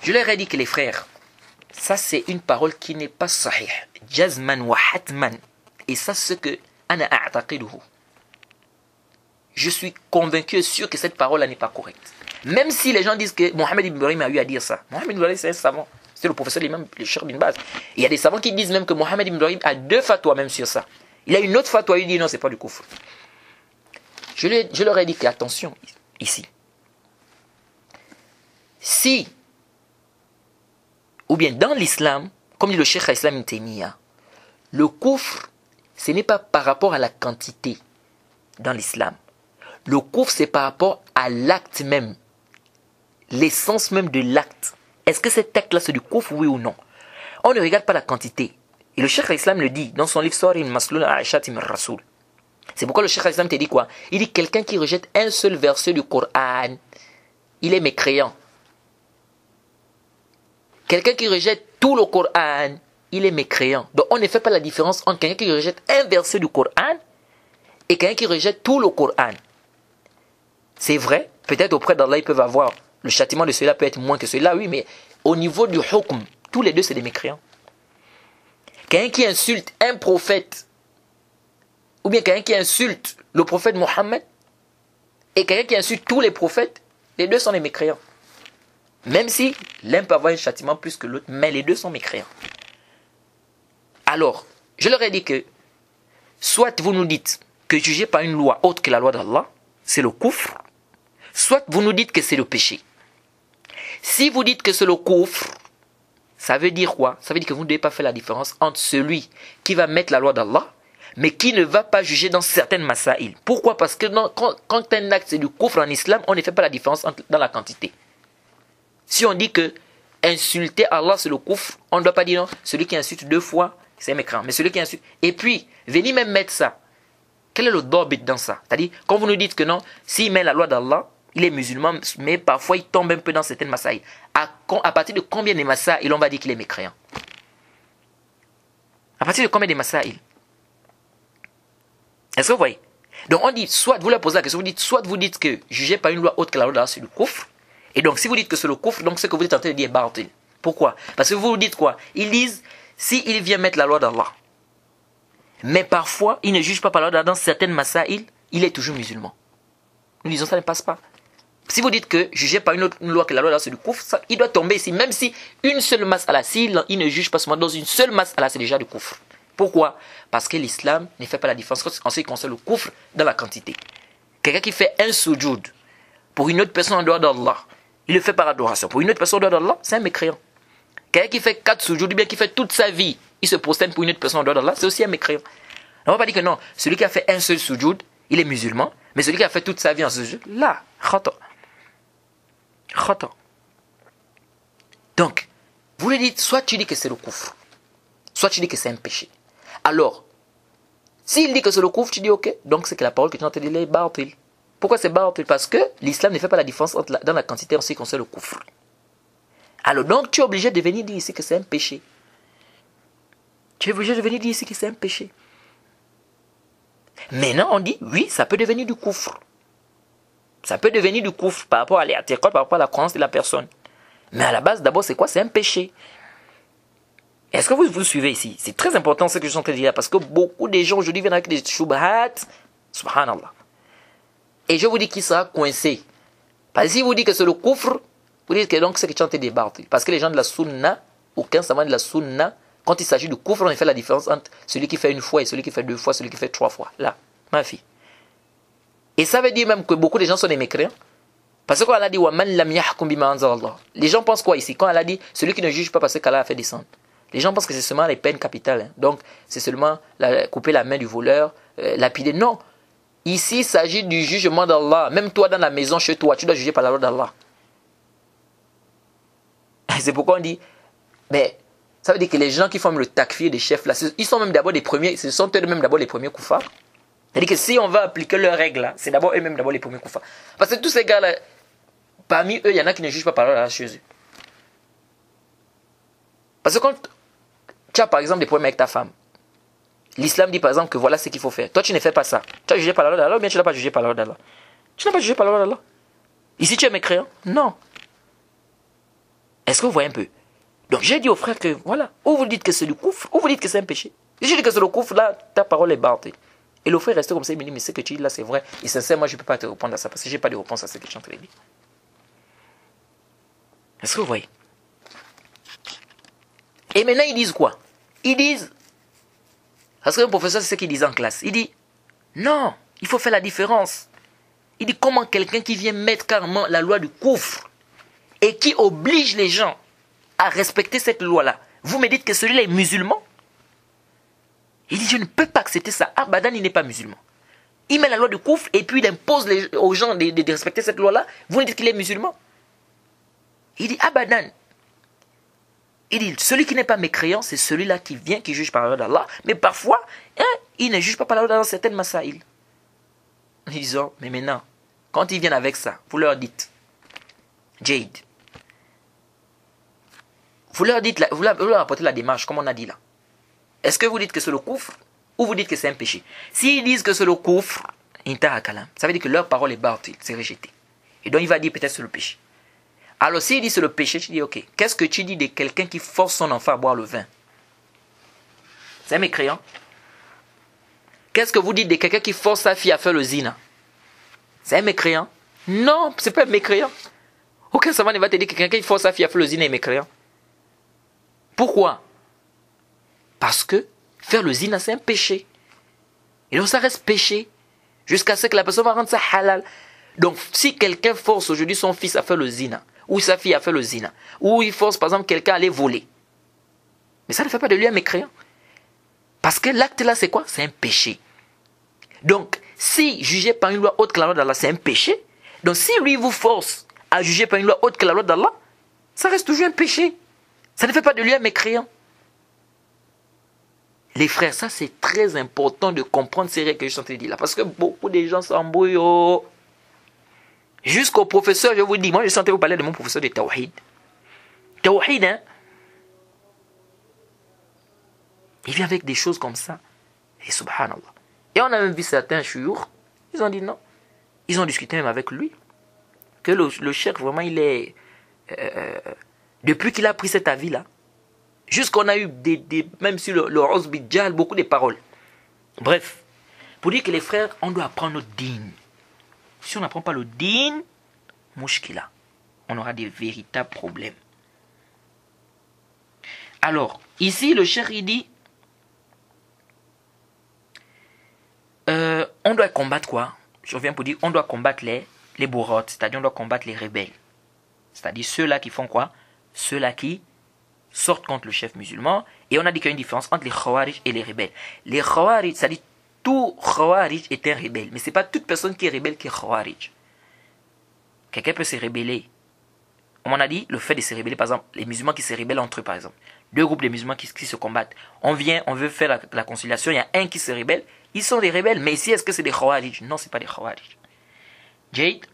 [SPEAKER 1] Je leur ai dit que les frères, ça c'est une parole qui n'est pas sahih. Jazman wa hatman. Et ça c'est ce que ana a'taqiduhu. Je suis convaincu et sûr que cette parole-là n'est pas correcte. Même si les gens disent que Mohamed Ibn Ibrahim a eu à dire ça. Mohamed Ibn Ibrahim c'est un savant. C'est le professeur l'imam, le Cheikh bin Baz. Il y a des savants qui disent même que Mohamed Ibn Ibrahim a 2 fatwas même sur ça. Il a une autre fatwa, il dit non, c'est pas du kufr. Je leur ai dit que attention ici. Si, ou bien dans l'islam, comme dit le Cheikh Islam Ibn Taymiyyah, le kufr, ce n'est pas par rapport à la quantité dans l'islam. Le kufr, c'est par rapport à l'acte même. L'essence même de l'acte. Est-ce que cet acte-là, c'est du kufr, oui ou non? On ne regarde pas la quantité. Et le Cheikh Islam le dit dans son livre Sawar al-Maslul al-Aishatim al-Rasoul. C'est pourquoi le Cheikh Islam te dit quoi? Il dit quelqu'un qui rejette un seul verset du Coran, il est mécréant. Quelqu'un qui rejette tout le Coran, il est mécréant. Donc on ne fait pas la différence entre quelqu'un qui rejette un verset du Coran et quelqu'un qui rejette tout le Coran. C'est vrai, peut-être auprès d'Allah ils peuvent avoir, le châtiment de celui-là peut être moins que celui-là, oui, mais au niveau du hukm, tous les deux c'est des mécréants. Quelqu'un qui insulte un prophète, ou bien quelqu'un qui insulte le prophète Mohammed, et quelqu'un qui insulte tous les prophètes, les deux sont des mécréants. Même si l'un peut avoir un châtiment plus que l'autre, mais les deux sont mécréants. Alors, je leur ai dit que, soit vous nous dites que juger par une loi autre que la loi d'Allah, c'est le kufr, soit vous nous dites que c'est le péché. Si vous dites que c'est le kufr, ça veut dire quoi? Ça veut dire que vous ne devez pas faire la différence entre celui qui va mettre la loi d'Allah, mais qui ne va pas juger dans certaines masaïl. Pourquoi? Parce que quand un acte c'est du kufr en islam, on ne fait pas la différence dans la quantité. Si on dit que insulter Allah c'est le kufr, on ne doit pas dire non, celui qui insulte 2 fois, c'est un mécréant. Mais celui qui insulte... Et puis, venez même mettre ça. Quel est le dorbit dans ça? C'est-à-dire, quand vous nous dites que non, s'il met la loi d'Allah, il est musulman, mais parfois il tombe un peu dans certaines masaïl. À partir de combien de masaïl on va dire qu'il est mécréant? À partir de combien de masaïl? Est-ce que vous voyez? Donc on dit, soit vous leur posez la question, vous dites, soit vous dites que juger par une loi autre que la loi d'Allah c'est du kufr. Et donc si vous dites que c'est le kufr, donc ce que vous êtes en train de dire est batil. Pourquoi? Parce que vous dites quoi? Ils disent, s'il vient mettre la loi d'Allah, mais parfois il ne juge pas par la loi d'Allah dans certaines masaïl, il est toujours musulman. Nous disons ça ne passe pas. Si vous dites que jugé par une autre loi que la loi c'est du koufr, il doit tomber ici. Même si une seule mas'ala, s'il ne juge pas seulement dans une seule mas'ala, c'est déjà du koufr. Pourquoi? Parce que l'islam ne fait pas la différence en ce qui concerne le koufr dans la quantité. Quelqu'un qui fait un sujoud pour une autre personne en dehors d'Allah, il le fait par adoration. Pour une autre personne en dehors d'Allah, c'est un mécréant. Quelqu'un qui fait 4 sujoud, ou bien qui fait toute sa vie, il se prosterne pour une autre personne en dehors d'Allah, c'est aussi un mécréant. On ne va pas dire que non, celui qui a fait un seul sujoud, il est musulman, mais celui qui a fait toute sa vie en sujoud, là, khata. Khata. Donc, vous le dites, soit tu dis que c'est le koufr, soit tu dis que c'est un péché. Alors, s'il dit que c'est le koufr, tu dis ok, donc c'est que la parole que tu as entendue est batil. Pourquoi c'est batil? Parce que l'islam ne fait pas la différence dans la quantité en ce qui concerne le koufr. Alors donc tu es obligé de venir dire ici que c'est un péché. Tu es obligé de venir dire ici que c'est un péché. Maintenant on dit, oui, ça peut devenir du koufr. Ça peut devenir du koufr par rapport à l'i'tiqad, par rapport à la croyance de la personne. Mais à la base, d'abord, c'est quoi? C'est un péché. Est-ce que vous suivez ici? C'est très important ce que je suis en train de dire, parce que beaucoup de gens aujourd'hui viennent avec des shubhat. Subhanallah. Et je vous dis qu'il sera coincé. Parce que si vous dites que c'est le koufr, vous dites que donc c'est que tu es en train de débattre. Parce que les gens de la sunna, aucun savant de la sunna, quand il s'agit du koufr, on fait la différence entre celui qui fait une fois et celui qui fait 2 fois, celui qui fait 3 fois. Là, ma fille. Et ça veut dire même que beaucoup de gens sont des mécréants. Parce que quand Allah dit وَمَنْ لَمْ يَحْكُمْ بِمَا أَنزَلَ اللَّهُ, les gens pensent quoi ici? Quand Allah dit celui qui ne juge pas parce qu'Allah a fait descendre. Les gens pensent que c'est seulement les peines capitales. Hein. Donc, c'est seulement couper la main du voleur, lapider. Non. Ici, il s'agit du jugement d'Allah. Même toi, dans la maison, chez toi, tu dois juger par la loi d'Allah. C'est pourquoi on dit, mais ça veut dire que les gens qui forment le takfir des chefs, là, ils sont même d'abord les premiers, ce sont eux-mêmes d'abord les premiers koufars. C'est-à-dire que si on va appliquer leurs règles, là, c'est d'abord eux-mêmes d'abord les premiers koufars. Parce que tous ces gars-là, parmi eux, il y en a qui ne jugent pas par la loi chez eux. Parce que quand tu as par exemple des problèmes avec ta femme, l'islam dit par exemple que voilà ce qu'il faut faire. Toi, tu ne fais pas ça. Tu as jugé par la loi d'Allah ou bien tu n'as pas jugé par la loi d'Allah? Tu n'as pas jugé par la loi d'Allah. Ici, tu es mécréant? Non. Est-ce que vous voyez un peu? Donc, j'ai dit aux frères que voilà, ou vous dites que c'est du koufr, ou vous dites que c'est un péché. Si je dis que c'est le koufr, là, ta parole est barrée. Et le frère restait comme ça, il me dit, mais ce que tu dis là, c'est vrai. Et sincèrement, moi, je ne peux pas te répondre à ça parce que je n'ai pas de réponse à ce que tu es en train de dire. Est-ce que vous voyez? Et maintenant, ils disent quoi? Ils disent, parce qu'un professeur, c'est ce qu'il disait en classe. Il dit, non, il faut faire la différence. Il dit, comment quelqu'un qui vient mettre carrément la loi du koufr et qui oblige les gens à respecter cette loi-là, vous me dites que celui-là est musulman? Il dit, je ne peux pas accepter ça. Abadan, il n'est pas musulman. Il met la loi du koufr et puis il impose aux gens de respecter cette loi-là. Vous me dites qu'il est musulman? Il dit, Abadan. Il dit, celui qui n'est pas mécréant, c'est celui-là qui vient, qui juge par la loi d'Allah. Mais parfois, il ne juge pas par la loi d'Allah certaines masaïl. Ils disent, mais maintenant, quand ils viennent avec ça, vous leur dites, Jade, vous leur apportez la démarche, comme on a dit là. Est-ce que vous dites que c'est le koufr ou vous dites que c'est un péché? S'ils disent que c'est le koufr, ça veut dire que leur parole est batil, c'est rejeté. Et donc il va dire peut-être c'est le péché. Alors s'il dit c'est le péché, tu dis ok, qu'est-ce que tu dis de quelqu'un qui force son enfant à boire le vin? C'est un mécréant. Qu'est-ce que vous dites de quelqu'un qui force sa fille à faire le zina? C'est un mécréant? Non, c'est pas un mécréant. Aucun savant ne va te dire que quelqu'un qui force sa fille à faire le zina est mécréant. Pourquoi? Parce que faire le zina, c'est un péché. Et donc ça reste péché. Jusqu'à ce que la personne va rendre ça halal. Donc si quelqu'un force aujourd'hui son fils à faire le zina, ou sa fille à faire le zina, ou il force par exemple quelqu'un à aller voler, mais ça ne fait pas de lui un mécréant. Parce que l'acte là, c'est quoi? C'est un péché. Donc si juger par une loi autre que la loi d'Allah, c'est un péché, donc si lui vous force à juger par une loi autre que la loi d'Allah, ça reste toujours un péché. Ça ne fait pas de lui un mécréant. Les frères, ça c'est très important de comprendre ces règles que je suis en train de dire là. Parce que beaucoup de gens s'embrouillent. Jusqu'au professeur, je vous dis, moi je suis en train de vous parler de mon professeur de Tawhid. Tawhid, hein. Il vient avec des choses comme ça. Et subhanallah. Et on a même vu certains chouyours, ils ont dit non. Ils ont discuté même avec lui. Que le cheikh, vraiment, il est... depuis qu'il a pris cet avis-là, jusqu'on a eu même sur le Osbidjal, beaucoup de paroles. Bref, Pour dire que les frères, on doit apprendre notre din. Si on n'apprend pas le din, mouchkila, on aura des véritables problèmes. Alors, ici, le cheikh, il dit, on doit combattre quoi? Je reviens pour dire, on doit combattre les bourrotes, c'est-à-dire on doit combattre les rebelles. C'est-à-dire ceux-là qui font quoi? Ceux-là qui sortent contre le chef musulman. Et on a dit qu'il y a une différence entre les khawarij et les rebelles. Les khawarij, c'est-à-dire tout khawarij est un rebelle. Mais ce n'est pas toute personne qui est rebelle qui est khawarij. Quelqu'un peut se rebeller. On a dit le fait de se rebeller, par exemple, les musulmans qui se rebellent entre eux, par exemple. Deux groupes de musulmans qui se combattent. On veut faire la conciliation, il y a un qui se rebelle. Ils sont des rebelles. Mais ici, est-ce que c'est des khawarij? Non, ce n'est pas des khawarij. Jade.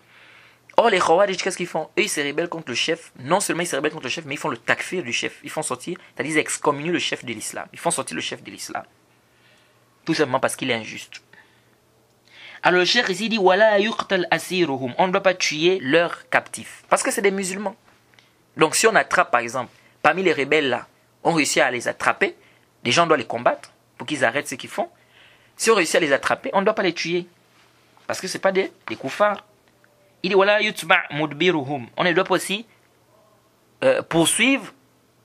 [SPEAKER 1] Or, les khawarij, qu'est-ce qu'ils font? Eux, ils se rebellent contre le chef. Non seulement ils se rebellent contre le chef, mais ils font le takfir du chef. Ils font sortir, c'est-à-dire ils excommunient le chef de l'islam. Ils font sortir le chef de l'islam. Tout simplement parce qu'il est injuste. Alors le cheikh ici dit Wala yuqtal asiruhum. On ne doit pas tuer leurs captifs. Parce que c'est des musulmans. Donc si on attrape, par exemple, parmi les rebelles là, on réussit à les attraper, les gens doivent les combattre pour qu'ils arrêtent ce qu'ils font. Si on réussit à les attraper, on ne doit pas les tuer. Parce que ce n'est pas des koufars. Il dit Wala yutba' mudbiruhum. On ne doit pas aussi poursuivre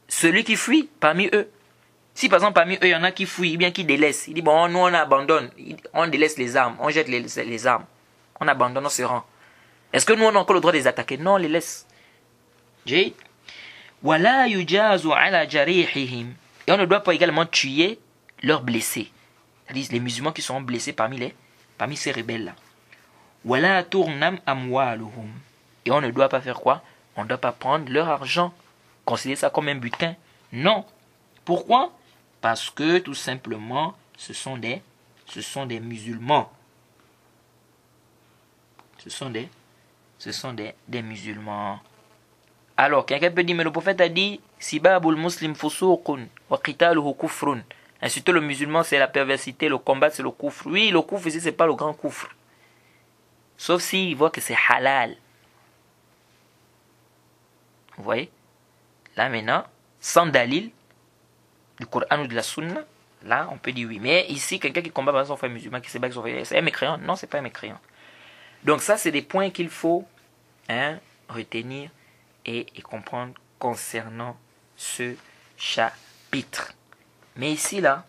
[SPEAKER 1] celui qui fuit parmi eux. Si par exemple parmi eux il y en a qui fuient, bien qui délaissent, il dit bon, nous on abandonne, on délaisse les armes, on jette les armes, on abandonne, on se rend. Est-ce que nous on a encore le droit de les attaquer? Non, on les laisse. Et on ne doit pas également tuer leurs blessés. C'est-à-dire les musulmans qui sont blessés parmi ces rebelles-là. Et on ne doit pas faire quoi? On ne doit pas prendre leur argent, considérer ça comme un butin. Non. Pourquoi? Parce que tout simplement, ce sont des musulmans. Ce sont des musulmans. Alors, quelqu'un peut dire, mais le prophète a dit, Sibabul muslim fusuqun wa qitaluhu kufrun. Insulter le musulman, c'est la perversité, le combat, c'est le koufr. Oui, le koufr ici, c'est pas le grand koufr. Sauf s'il voit que c'est halal. Vous voyez? Là maintenant, sans dalil, du Coran ou de la Sunna, là on peut dire oui. Mais ici, quelqu'un qui combat son frère musulman, qui se bat avec son frère, c'est un mécréant? Non, c'est pas un mécréant. Donc ça, c'est des points qu'il faut retenir et comprendre concernant ce chapitre. Mais ici, là,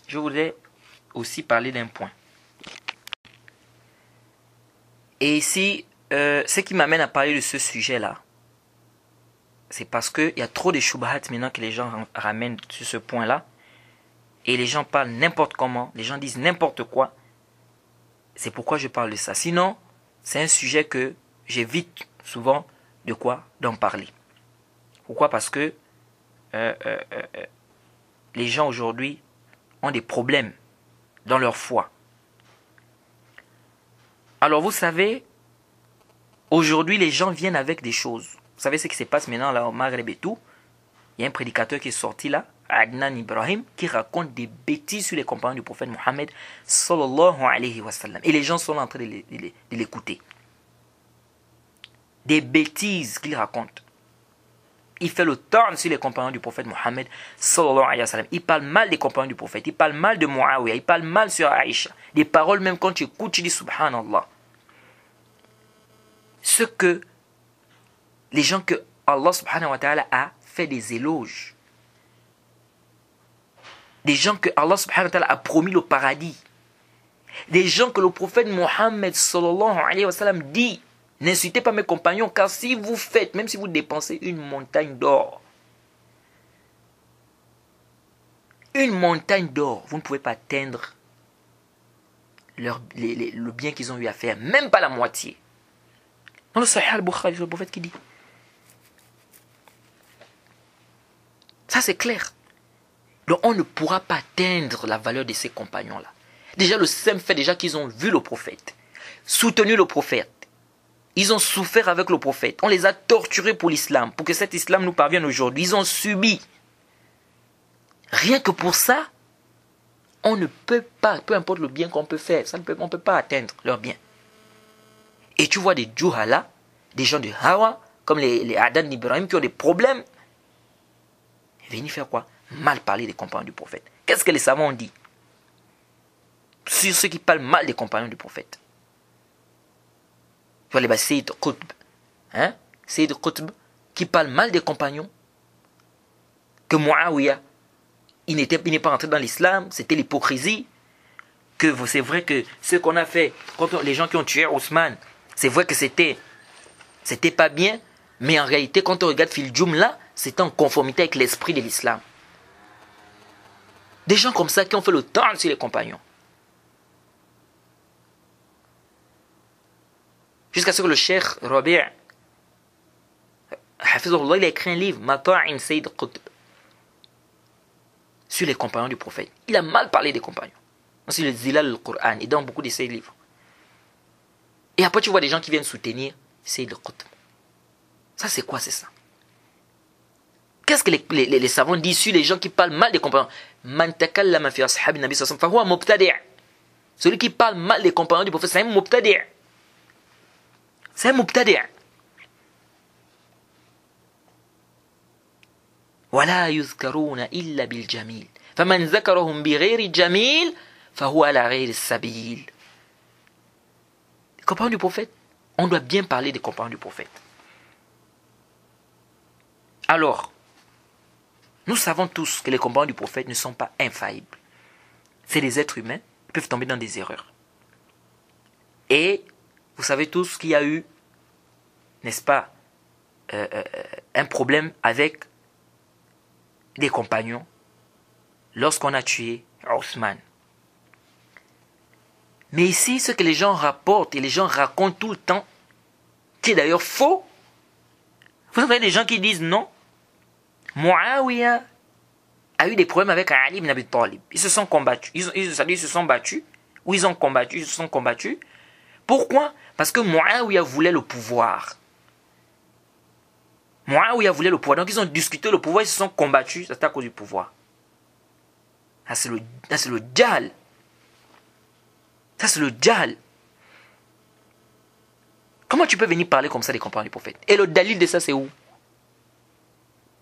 [SPEAKER 1] je voudrais aussi parler d'un point. Et ici, ce qui m'amène à parler de ce sujet-là, c'est parce qu'il y a trop de shubhat maintenant que les gens ramènent sur ce point-là. Et les gens parlent n'importe comment, les gens disent n'importe quoi. C'est pourquoi je parle de ça. Sinon, c'est un sujet que j'évite souvent d'en parler. Pourquoi? Parce que les gens aujourd'hui ont des problèmes dans leur foi. Alors vous savez, aujourd'hui les gens viennent avec des choses. Vous savez ce qui se passe maintenant là au Maghreb et tout? Il y a un prédicateur qui est sorti là, Adnan Ibrahim, qui raconte des bêtises sur les compagnons du prophète Mohammed sallallahu alayhi wa sallam. Et les gens sont en train de l'écouter. Des bêtises qu'il raconte. Il fait le torn sur les compagnons du prophète Mohammed sallallahu alayhi wa sallam. Il parle mal des compagnons du prophète. Il parle mal de Muawiyah. Il parle mal sur Aïcha. Des paroles même quand tu écoutes, tu dis subhanallah. Ce que les gens que Allah subhanahu wa ta'ala a fait des éloges. Des gens que Allah subhanahu wa ta'ala a promis le paradis. Des gens que le prophète Mohammed sallallahu alayhi wa sallam dit: n'insultez pas mes compagnons, car si vous faites, même si vous dépensez une montagne d'or, vous ne pouvez pas atteindre le bien qu'ils ont eu à faire, même pas la moitié. Dans le Sahih al-Bukhari, c'est le prophète qui dit. Ça c'est clair. Donc on ne pourra pas atteindre la valeur de ces compagnons-là. Déjà le simple fait déjà qu'ils ont vu le prophète, soutenu le prophète. Ils ont souffert avec le prophète. On les a torturés pour l'islam, pour que cet islam nous parvienne aujourd'hui. Ils ont subi. Rien que pour ça, on ne peut pas, peu importe le bien qu'on peut faire, on ne peut pas atteindre leur bien. Et tu vois des Juhala, des gens de Hawa, comme les Adnan Ibrahim qui ont des problèmes. Ils viennent faire quoi? mal parler des compagnons du prophète. Qu'est-ce que les savants ont dit sur ceux qui parlent mal des compagnons du prophète? Tu vois les Sayyid Qutb, Sayyid Qutb qui parle mal des compagnons, que Muawiyah, il n'est pas rentré dans l'islam, c'était l'hypocrisie, que c'est vrai que ce qu'on a fait, les gens qui ont tué Ousmane, c'est vrai que c'était pas bien, mais en réalité, quand on regarde Fil Jumla, c'était en conformité avec l'esprit de l'islam. Des gens comme ça qui ont fait le temps sur les compagnons. Jusqu'à ce que le cheikh Rabi' Hafizullah, il a écrit un livre, Mata'in Sayyid Qutb, sur les compagnons du prophète. Il a mal parlé des compagnons. C'est le Zilal al-Qur'an, et dans beaucoup de ses livres. Et après, tu vois des gens qui viennent soutenir Sayyid Qutb. Ça, c'est quoi, c'est ça? Qu'est-ce que les savants disent sur les gens qui parlent mal des compagnons? Man takallama fi ashabi nabi sallallahu alayhi wa sallam, mubtadi'. Celui qui parle mal des compagnons du prophète, c'est un mubtadi'. C'est un mubtadi'. ولا يذكرون إلا بالجميل فمن ذكرهم بغير الجميل فهو على غير السبيل. Les compagnons du prophète, on doit bien parler des compagnons du prophète. Alors, nous savons tous que les compagnons du prophète ne sont pas infaillibles. C'est des êtres humains, ils peuvent tomber dans des erreurs. Et vous savez tous qu'il y a eu, n'est-ce pas, un problème avec des compagnons lorsqu'on a tué Ousmane. Mais ici, ce que les gens rapportent et les gens racontent tout le temps, qui est d'ailleurs faux, vous avez des gens qui disent non, Muawiyah a eu des problèmes avec Ali ibn Abi Talib. Ils se sont combattus. Ils se sont battus. Ou ils ont combattu. Ils se sont combattus. Pourquoi? Parce que Muawiyah voulait le pouvoir. Muawiyah voulait le pouvoir. Donc ils ont discuté le pouvoir. Ils se sont combattus. C'est à cause du pouvoir. Ça c'est le djal. Ça c'est le djal. Comment tu peux venir parler comme ça des compagnons du prophète? Et le dalil de ça c'est où?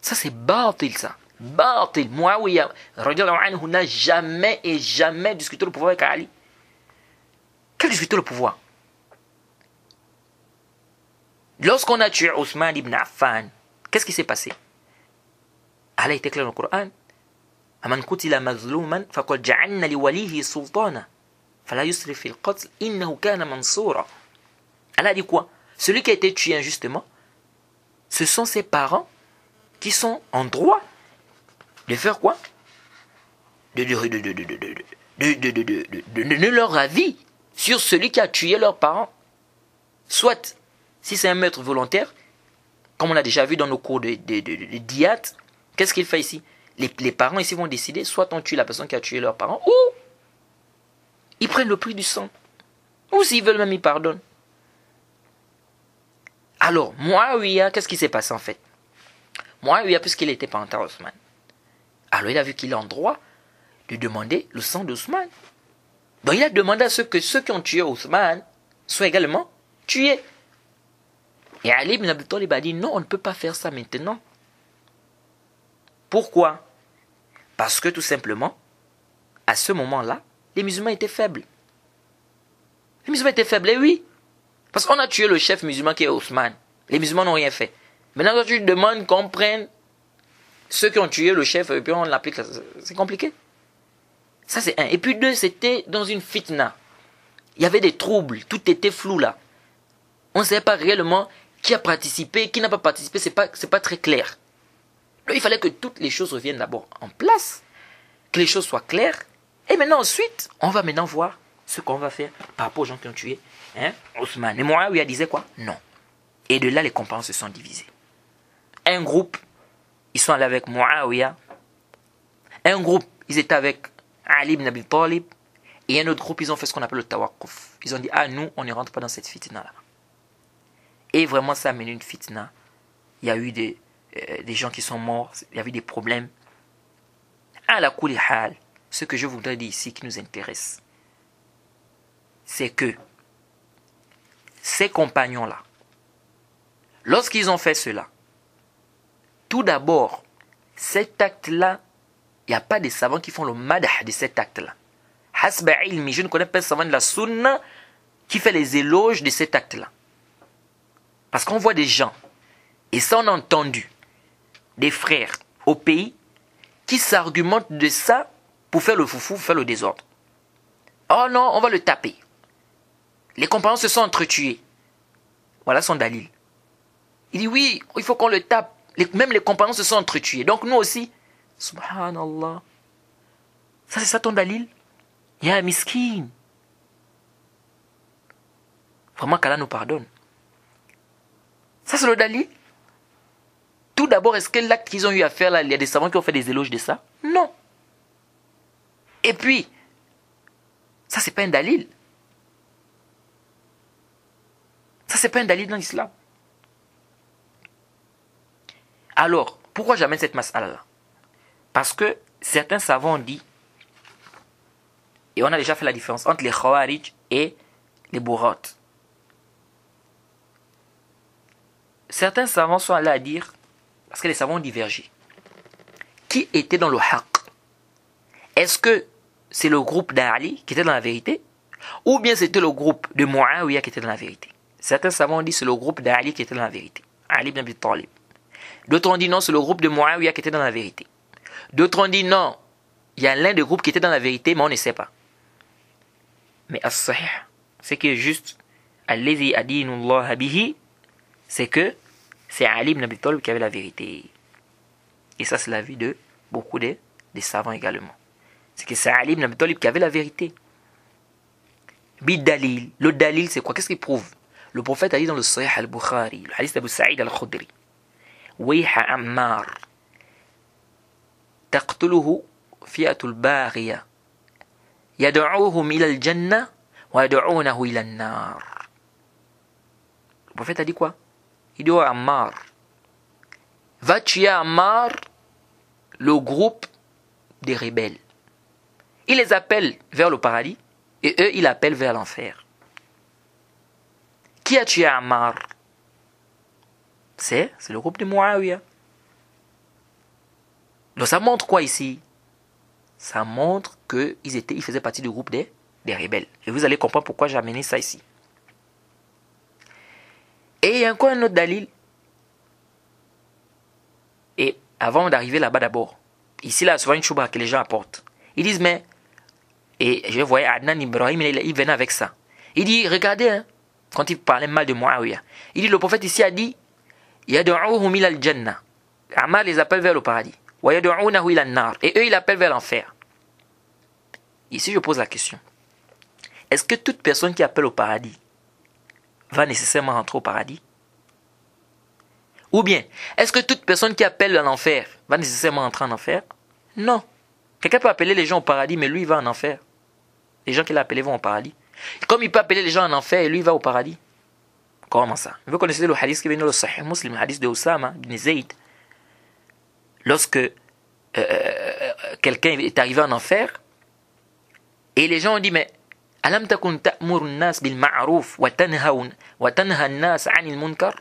[SPEAKER 1] Ça c'est batil ça. Batil. Muawiyah n'a jamais et jamais discuté le pouvoir avec Ali. Quel discuter le pouvoir? Lorsqu'on a tué Ousmane ibn Affan, qu'est-ce qui s'est passé? Allah était clair dans le Coran. Aman qutila mazluman faqad ja'alna li walihi sultana fala yusrif fil qatl innahu kana mansura. Allah dit quoi? Celui qui a été tué injustement, ce sont ses parents qui sont en droit de faire quoi? De donner leur avis sur celui qui a tué leurs parents. Soit, si c'est un meurtre volontaire, comme on a déjà vu dans nos cours de Diyat, qu'est-ce qu'il fait ici? Les parents ici vont décider, soit on tue la personne qui a tué leurs parents, ou ils prennent le prix du sang. Ou s'ils veulent même, ils pardonnent. Alors, Muawiyah, qu'est-ce qui s'est passé en fait? Muawiyah, puisqu'il était parental à Ousmane, alors il a vu qu'il est en droit de demander le sang d'Ousmane. Donc il a demandé à ceux qui ont tué Ousmane soient également tués. Et Ali ibn Abi Talib a dit non, on ne peut pas faire ça maintenant. Pourquoi? Parce que tout simplement, à ce moment-là, les musulmans étaient faibles. Les musulmans étaient faibles, et oui. Parce qu'on a tué le chef musulman qui est Ousmane. Les musulmans n'ont rien fait. Maintenant, quand tu demandes qu'on prenne ceux qui ont tué le chef et puis on l'applique, c'est compliqué. Ça c'est un. Et puis deux, c'était dans une fitna. Il y avait des troubles, tout était flou là. On ne savait pas réellement qui a participé, qui n'a pas participé, c'est pas très clair. Donc il fallait que toutes les choses reviennent d'abord en place, que les choses soient claires. Et maintenant ensuite, on va maintenant voir ce qu'on va faire par rapport aux gens qui ont tué Ousmane. Et Muawiyah disait quoi? Non. Et de là, les compagnons se sont divisés. Un groupe, ils sont allés avec Muawiyah. Un groupe, ils étaient avec Ali ibn Abi Talib. Et un autre groupe, ils ont fait ce qu'on appelle le tawakkuf. Ils ont dit, ah nous, on ne rentre pas dans cette fitna-là. Et vraiment, ça a mené une fitna. Il y a eu des gens qui sont morts. Il y a eu des problèmes. À la kouli hal, ce que je voudrais dire ici qui nous intéresse, c'est que ces compagnons-là, lorsqu'ils ont fait cela, tout d'abord, cet acte-là il n'y a pas de savants qui font le madah de cet acte-là. Hasba ilmi, je ne connais pas de savant de la sunna qui fait les éloges de cet acte-là. Parce qu'on voit des gens, et ça on a entendu, des frères au pays, qui s'argumentent de ça pour faire le foufou, faire le désordre. Oh non, on va le taper. Les compagnons se sont entretués. Voilà son dalil. Il dit oui, il faut qu'on le tape. Même les compagnons se sont entretués. Donc nous aussi, subhanallah. Ça c'est ça ton dalil? Ya miskin. Vraiment qu'Allah nous pardonne. Ça c'est le dalil. Tout d'abord, est-ce que l'acte qu'ils ont eu à faire là, il y a des savants qui ont fait des éloges de ça? Non. Et puis, ça c'est pas un dalil. Ça c'est pas un dalil dans l'islam. Alors, pourquoi j'amène cette mas'ala là? Parce que certains savants ont dit, et on a déjà fait la différence entre les khawarij et les bourrat. Certains savants sont allés à dire, parce que les savants ont divergé, qui était dans le haqq? Est-ce que c'est le groupe d'Ali qui était dans la vérité, ou bien c'était le groupe de Muawiyah qui était dans la vérité? Certains savants ont dit c'est le groupe d'Ali qui était dans la vérité, Ali ibn Abi Talib. D'autres ont dit non, c'est le groupe de Muawiyah qui était dans la vérité. D'autres ont dit non, il y a l'un des groupes qui était dans la vérité, mais on ne sait pas. Mais as-sahih, ce qui est juste, alladhi adinullah bihi, c'est que c'est Ali ibn Abi Talib qui avait la vérité. Et ça, c'est l'avis de beaucoup des savants également. C'est que c'est Ali ibn Abi Talib qui avait la vérité. Bid-dalil. Le dalil, c'est quoi? Qu'est-ce qu'il prouve? Le prophète a dit dans le Sahih al-Bukhari, le hadith d'Abu Sa'id al-Khudri, Wayha Ammar, taqtuluhu fi'atul baghiya, yad'uuhum ila al-jannah wa yad'uunahu ila an-nar. Le prophète a dit quoi? Il dit à Ammar, va tuer Ammar, le groupe des rebelles. Il les appelle vers le paradis et eux, ils appellent vers l'enfer. Qui a tué Ammar? C'est le groupe de Muawiyah. Donc ça montre quoi ici? Ça montre qu'ils faisaient partie du groupe des rebelles. Et vous allez comprendre pourquoi j'ai amené ça ici. Et il y a encore un autre dalil. Et avant d'arriver là-bas d'abord, ici là, souvent une chouba que les gens apportent. Ils disent mais, et je voyais Adnan Ibrahim, il venait avec ça. Il dit, regardez, hein, quand il parlait mal de Muawiyah, il dit, le prophète ici a dit, yad'uuhum ila al-jannah. Ammar les appelle vers le paradis. Wa yad'uunahu ila an-nar. Et eux, ils l'appellent vers l'enfer. Ici, je pose la question. Est-ce que toute personne qui appelle au paradis va nécessairement rentrer au paradis? Ou bien, est-ce que toute personne qui appelle à l'enfer va nécessairement rentrer en enfer? Non. Quelqu'un peut appeler les gens au paradis, mais lui, il va en enfer. Les gens qu'il a appelés vont au paradis. Comme il peut appeler les gens en enfer, et lui, il va au paradis. Comment ça? Vous connaissez le hadith qui vient dans le Sahih Muslim, le hadith de Osama bin Zayd. Lorsque quelqu'un est arrivé en enfer, et les gens ont dit, mais alam takun ta'muru an-nas bil ma'ruf wa tanha an-nas 'anil munkar?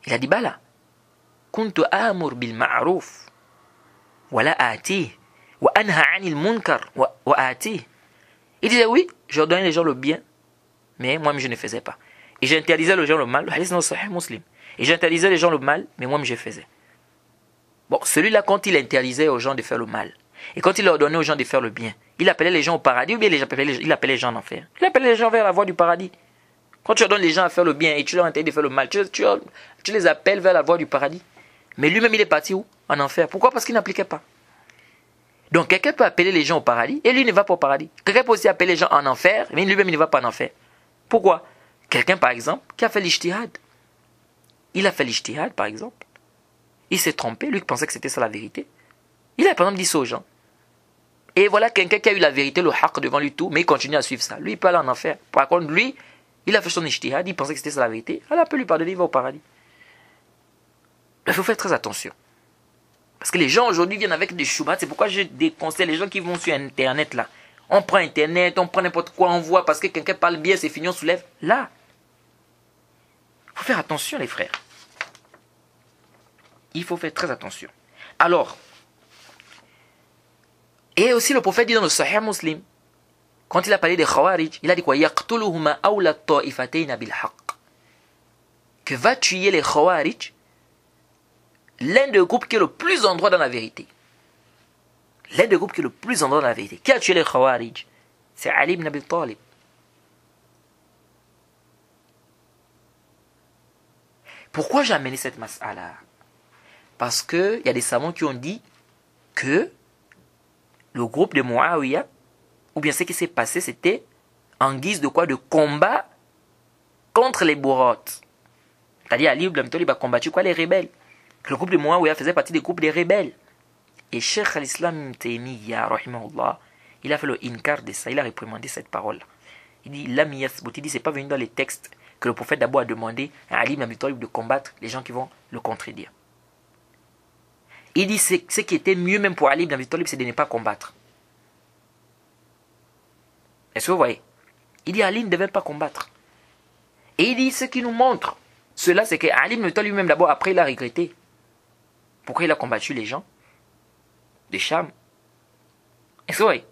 [SPEAKER 1] Il a dit, bala, kuntu amur bil ma'ruf wa la atih wa anha 'anil munkar wa atih. Il disait oui, j'ordonnais les gens le bien, mais moi-même je ne faisais pas. Et j'interdisais les gens le mal, le hadith dans le Sahih Muslim. Et j'interdisais les gens le mal, mais moi-même je faisais. Bon, celui-là, quand il interdisait aux gens de faire le mal, et quand il ordonnait aux gens de faire le bien, il appelait les gens au paradis, ou bien il appelait les gens en enfer? Il appelait les gens vers la voie du paradis. Quand tu ordonnes les gens à faire le bien et tu leur interdis de faire le mal, tu les appelles vers la voie du paradis. Mais lui-même, il est parti où? En enfer. Pourquoi? Parce qu'il n'appliquait pas. Donc quelqu'un peut appeler les gens au paradis et lui ne va pas au paradis. Quelqu'un peut aussi appeler les gens en enfer, mais lui-même il ne va pas en enfer. Pourquoi? Quelqu'un par exemple qui a fait l'ijtihad. Il a fait l'ijtihad par exemple. Il s'est trompé, lui qui pensait que c'était ça la vérité. Il a par exemple dit ça aux gens. Et voilà quelqu'un qui a eu la vérité, le haqq devant lui tout, mais il continue à suivre ça. Lui il peut aller en enfer. Par contre lui, il a fait son ijtihad, il pensait que c'était ça la vérité. Allah peut lui pardonner, il va au paradis. Il faut faire très attention. Parce que les gens aujourd'hui viennent avec des choubats. C'est pourquoi je déconseille les gens qui vont sur Internet là. On prend Internet, on prend n'importe quoi, on voit parce que quelqu'un parle bien, c'est fini, on soulève. Là, il faut faire attention les frères. Il faut faire très attention. Alors, Et aussi le prophète dit dans le Sahih Muslim, quand il a parlé des Khawarij, il a dit quoi? Yaqtuluhuma awla ta'ifatayn bil haqq. Que va tuer les Khawarij l'un des groupes qui est le plus en droit dans la vérité. L'un des groupes qui est le plus en droit dans la vérité. Qui a tué les Khawarij? C'est Ali ibn Abi Talib. Pourquoi j'ai amené cette mas'ala? Parce qu'il y a des savants qui ont dit que le groupe de Muawiyah, ou bien ce qui s'est passé, c'était en guise de quoi? De combat contre les bourrotes. C'est-à-dire Ali ibn Abi Talib a combattu quoi? Les rebelles. Le groupe de Muawiyah faisait partie des groupes des rebelles. Et Cheikh al-Islam Ibn Taymiyyah, rahimahullah, il a fait le inkar de ça, il a réprimandé cette parole-là. Il dit, Lam yathbut, il dit, c'est pas venu dans les textes que le prophète d'abord a demandé à Ali ibn Abi Talib de combattre les gens qui vont le contredire. Il dit, ce qui était mieux même pour Ali ibn Abi Talib, c'est de ne pas combattre. Est-ce que vous voyez? Il dit, Ali ne devait pas combattre. Et il dit, ce qui nous montre cela, c'est que Ali ibn Abi Talib lui-même d'abord, après il a regretté. Pourquoi il a combattu les gens de Cham? Est-ce que vous voyez?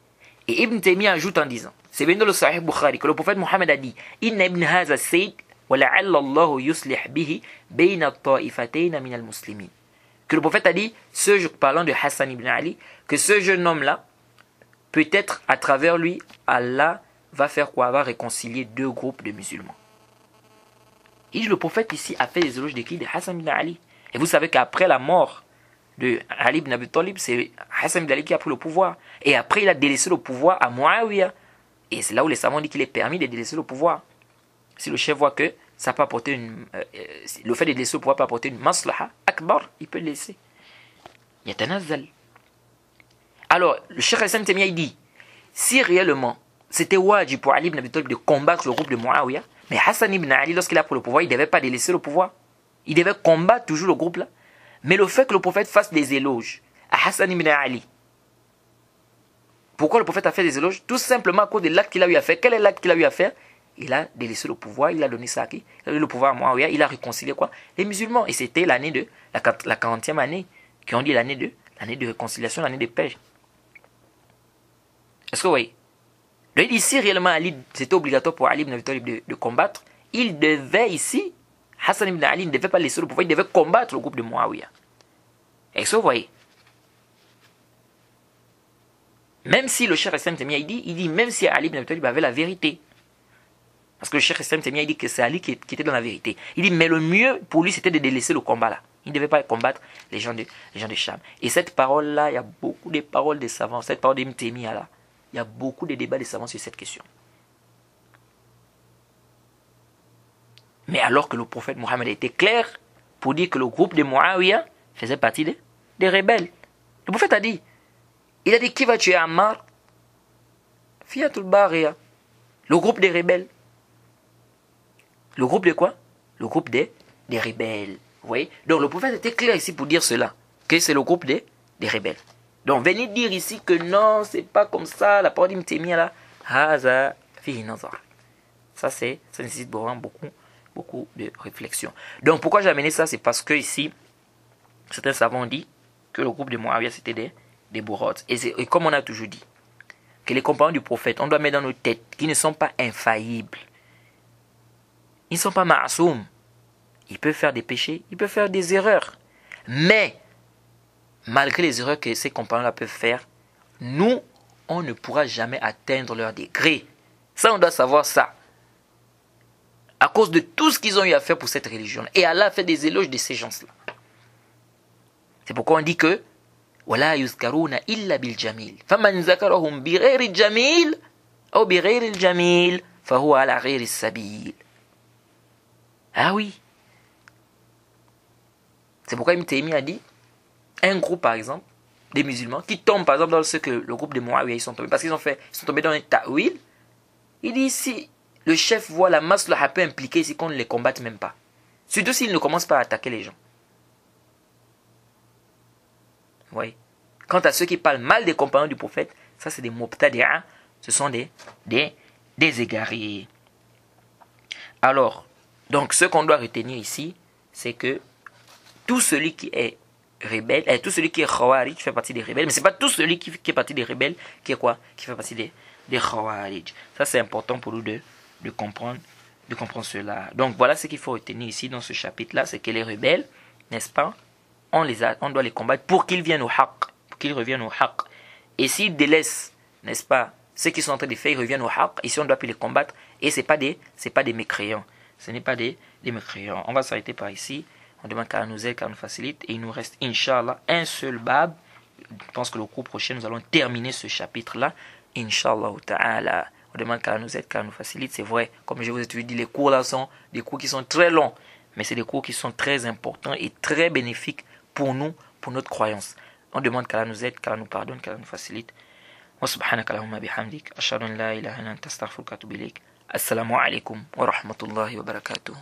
[SPEAKER 1] Et Ibn Taymiyyah ajoute en disant, c'est venu dans le Sahih Bukhari, que le prophète Mohammed a dit, Inna ibn haza sayd, wa la'alla Allahu yuslih bihi, bayna ta'ifatayn min al-muslimin. Que le prophète a dit, parlant de Hassan ibn Ali, que ce jeune homme-là, peut-être à travers lui, Allah va faire quoi? Va réconcilier deux groupes de musulmans. Et le prophète ici a fait les éloges de qui? De Hassan ibn Ali. Et vous savez qu'après la mort de Ali ibn Abi Talib, c'est Hassan ibn Ali qui a pris le pouvoir. Et après, il a délaissé le pouvoir à Muawiyah. Et c'est là où les savants disent qu'il est permis de délaisser le pouvoir. Si le chef voit que ça peut apporter le fait de délaisser le pouvoir peut apporter une maslaha akbar, il peut le laisser. Yatanazzal. Alors, le Cheikh Hassan Temia, il dit, si réellement c'était wajib pour Ali ibn Abi Talib de combattre le groupe de Muawiyah, mais Hassan ibn Ali, lorsqu'il a pris le pouvoir, il ne devait pas délaisser le pouvoir. Il devait combattre toujours le groupe là. Mais le fait que le prophète fasse des éloges à Hassan ibn Ali, pourquoi le prophète a fait des éloges? Tout simplement à cause de l'acte qu'il a eu à faire. Quel est l'acte qu'il a eu à faire? Il a délaissé le pouvoir, il a donné ça à qui? Il a donné le pouvoir à Muawiyah, il a réconcilié quoi? Les musulmans. Et c'était l'année de la 40e année, qui ont dit l'année de réconciliation, l'année de paix. Est-ce que vous voyez? Donc ici, réellement, c'était obligatoire pour Ali ibn Abi Talib de combattre. Il devait ici, Hassan ibn Ali ne devait pas laisser le pouvoir, il devait combattre le groupe de Muawiyah. Est-ce que vous voyez? Même si le Cheikh Hassan Temia, il dit même si Ali ibn Abi Talib avait la vérité. Parce que le Cheikh Hassan Temia, il dit que c'est Ali qui était dans la vérité. Il dit, mais le mieux pour lui, c'était de délaisser le combat là. Il ne devait pas combattre les gens de Cham. Et cette parole-là, il y a beaucoup de paroles des savants. Cette parole d'Ibn Taymiyyah là, il y a beaucoup de débats des savants sur cette question. Mais alors que le prophète Mohammed était clair pour dire que le groupe de Muawiyah faisait partie des rebelles. Le prophète a dit, il a dit, qui va tuer Ammar? Fiatul Bariya. Le groupe des rebelles. Le groupe de quoi? Le groupe des rebelles. Vous voyez? Donc le prophète était clair ici pour dire cela, que c'est le groupe des rebelles. Donc venez dire ici que non, c'est pas comme ça, la parole d'Ibn Taymiyyah là, haza fihi nazar. Ça nécessite vraiment beaucoup de réflexion. Donc pourquoi j'ai amené ça? C'est parce que ici, certains savants ont dit que le groupe de Muawiyah c'était des bourrotes. Et comme on a toujours dit, que les compagnons du prophète, on doit mettre dans nos têtes qu'ils ne sont pas infaillibles. Ils ne sont pas ma'asoum. Ils peuvent faire des péchés, ils peuvent faire des erreurs. Mais, malgré les erreurs que ces compagnons-là peuvent faire, nous, on ne pourra jamais atteindre leur degré. Ça, on doit savoir ça. À cause de tout ce qu'ils ont eu à faire pour cette religion. Et Allah a fait des éloges de ces gens-là. C'est pourquoi on dit que وَلَا يُذْكَرُونَ إِلَّا بِالْجَمِيلِ فَمَنْ ذَكَرَهُمْ بِغَيْرِ الْجَمِيلِ أو بِغَيْرِ الْجَمِيلِ فَهُوَ عَلَى غَيْرِ السَّبِيلِ. Ah oui. C'est pourquoi Ibn Taymiyyah a dit, un groupe par exemple, des musulmans, qui tombent par exemple dans ce que le groupe de Muawiyah ils sont tombés, parce qu'ils sont tombés dans un ta'wil, il dit ici, le chef voit la maslaha peut impliquer ici qu'on ne les combatte même pas. Surtout s'il ne commence pas à attaquer les gens. Vous voyez? Quant à ceux qui parlent mal des compagnons du prophète, ça c'est des mubtadi'a, ce sont des égarés. Alors, donc ce qu'on doit retenir ici, c'est que tout celui qui est rebelles, et tout celui qui est Khawarij fait partie des rebelles, mais c'est pas tout celui qui est partie des rebelles qui est quoi? Qui fait partie des Khawarij. Ça c'est important pour nous de comprendre cela. Donc voilà ce qu'il faut retenir ici dans ce chapitre-là, c'est que les rebelles, n'est-ce pas, on doit les combattre pour qu'ils viennent au haqq, pour qu'ils reviennent au haqq. Et s'ils délaissent, n'est-ce pas, ceux qui sont en train de faire, ils reviennent au haqq, ici on doit plus les combattre, et c'est pas des mécréants. Ce n'est pas des mécréants. On va s'arrêter par ici. On demande qu'Allah nous aide, qu'Allah nous facilite. Et il nous reste, Inch'Allah, un seul bab. Je pense que le cours prochain, nous allons terminer ce chapitre-là. Inch'Allah ta'ala. On demande qu'Allah nous aide, qu'Allah nous facilite. C'est vrai, comme je vous ai toujours dit, les cours là sont des cours qui sont très longs. Mais c'est des cours qui sont très importants et très bénéfiques pour nous, pour notre croyance. On demande qu'Allah nous aide, qu'Allah nous pardonne, qu'Allah nous facilite. Wa subhanaka Allahumma bihamdik. Ashhadu an la ilaha illa anta astaghfiruka wa atubu ilayk. Assalamu alaikum wa rahmatullahi wa barakatuh.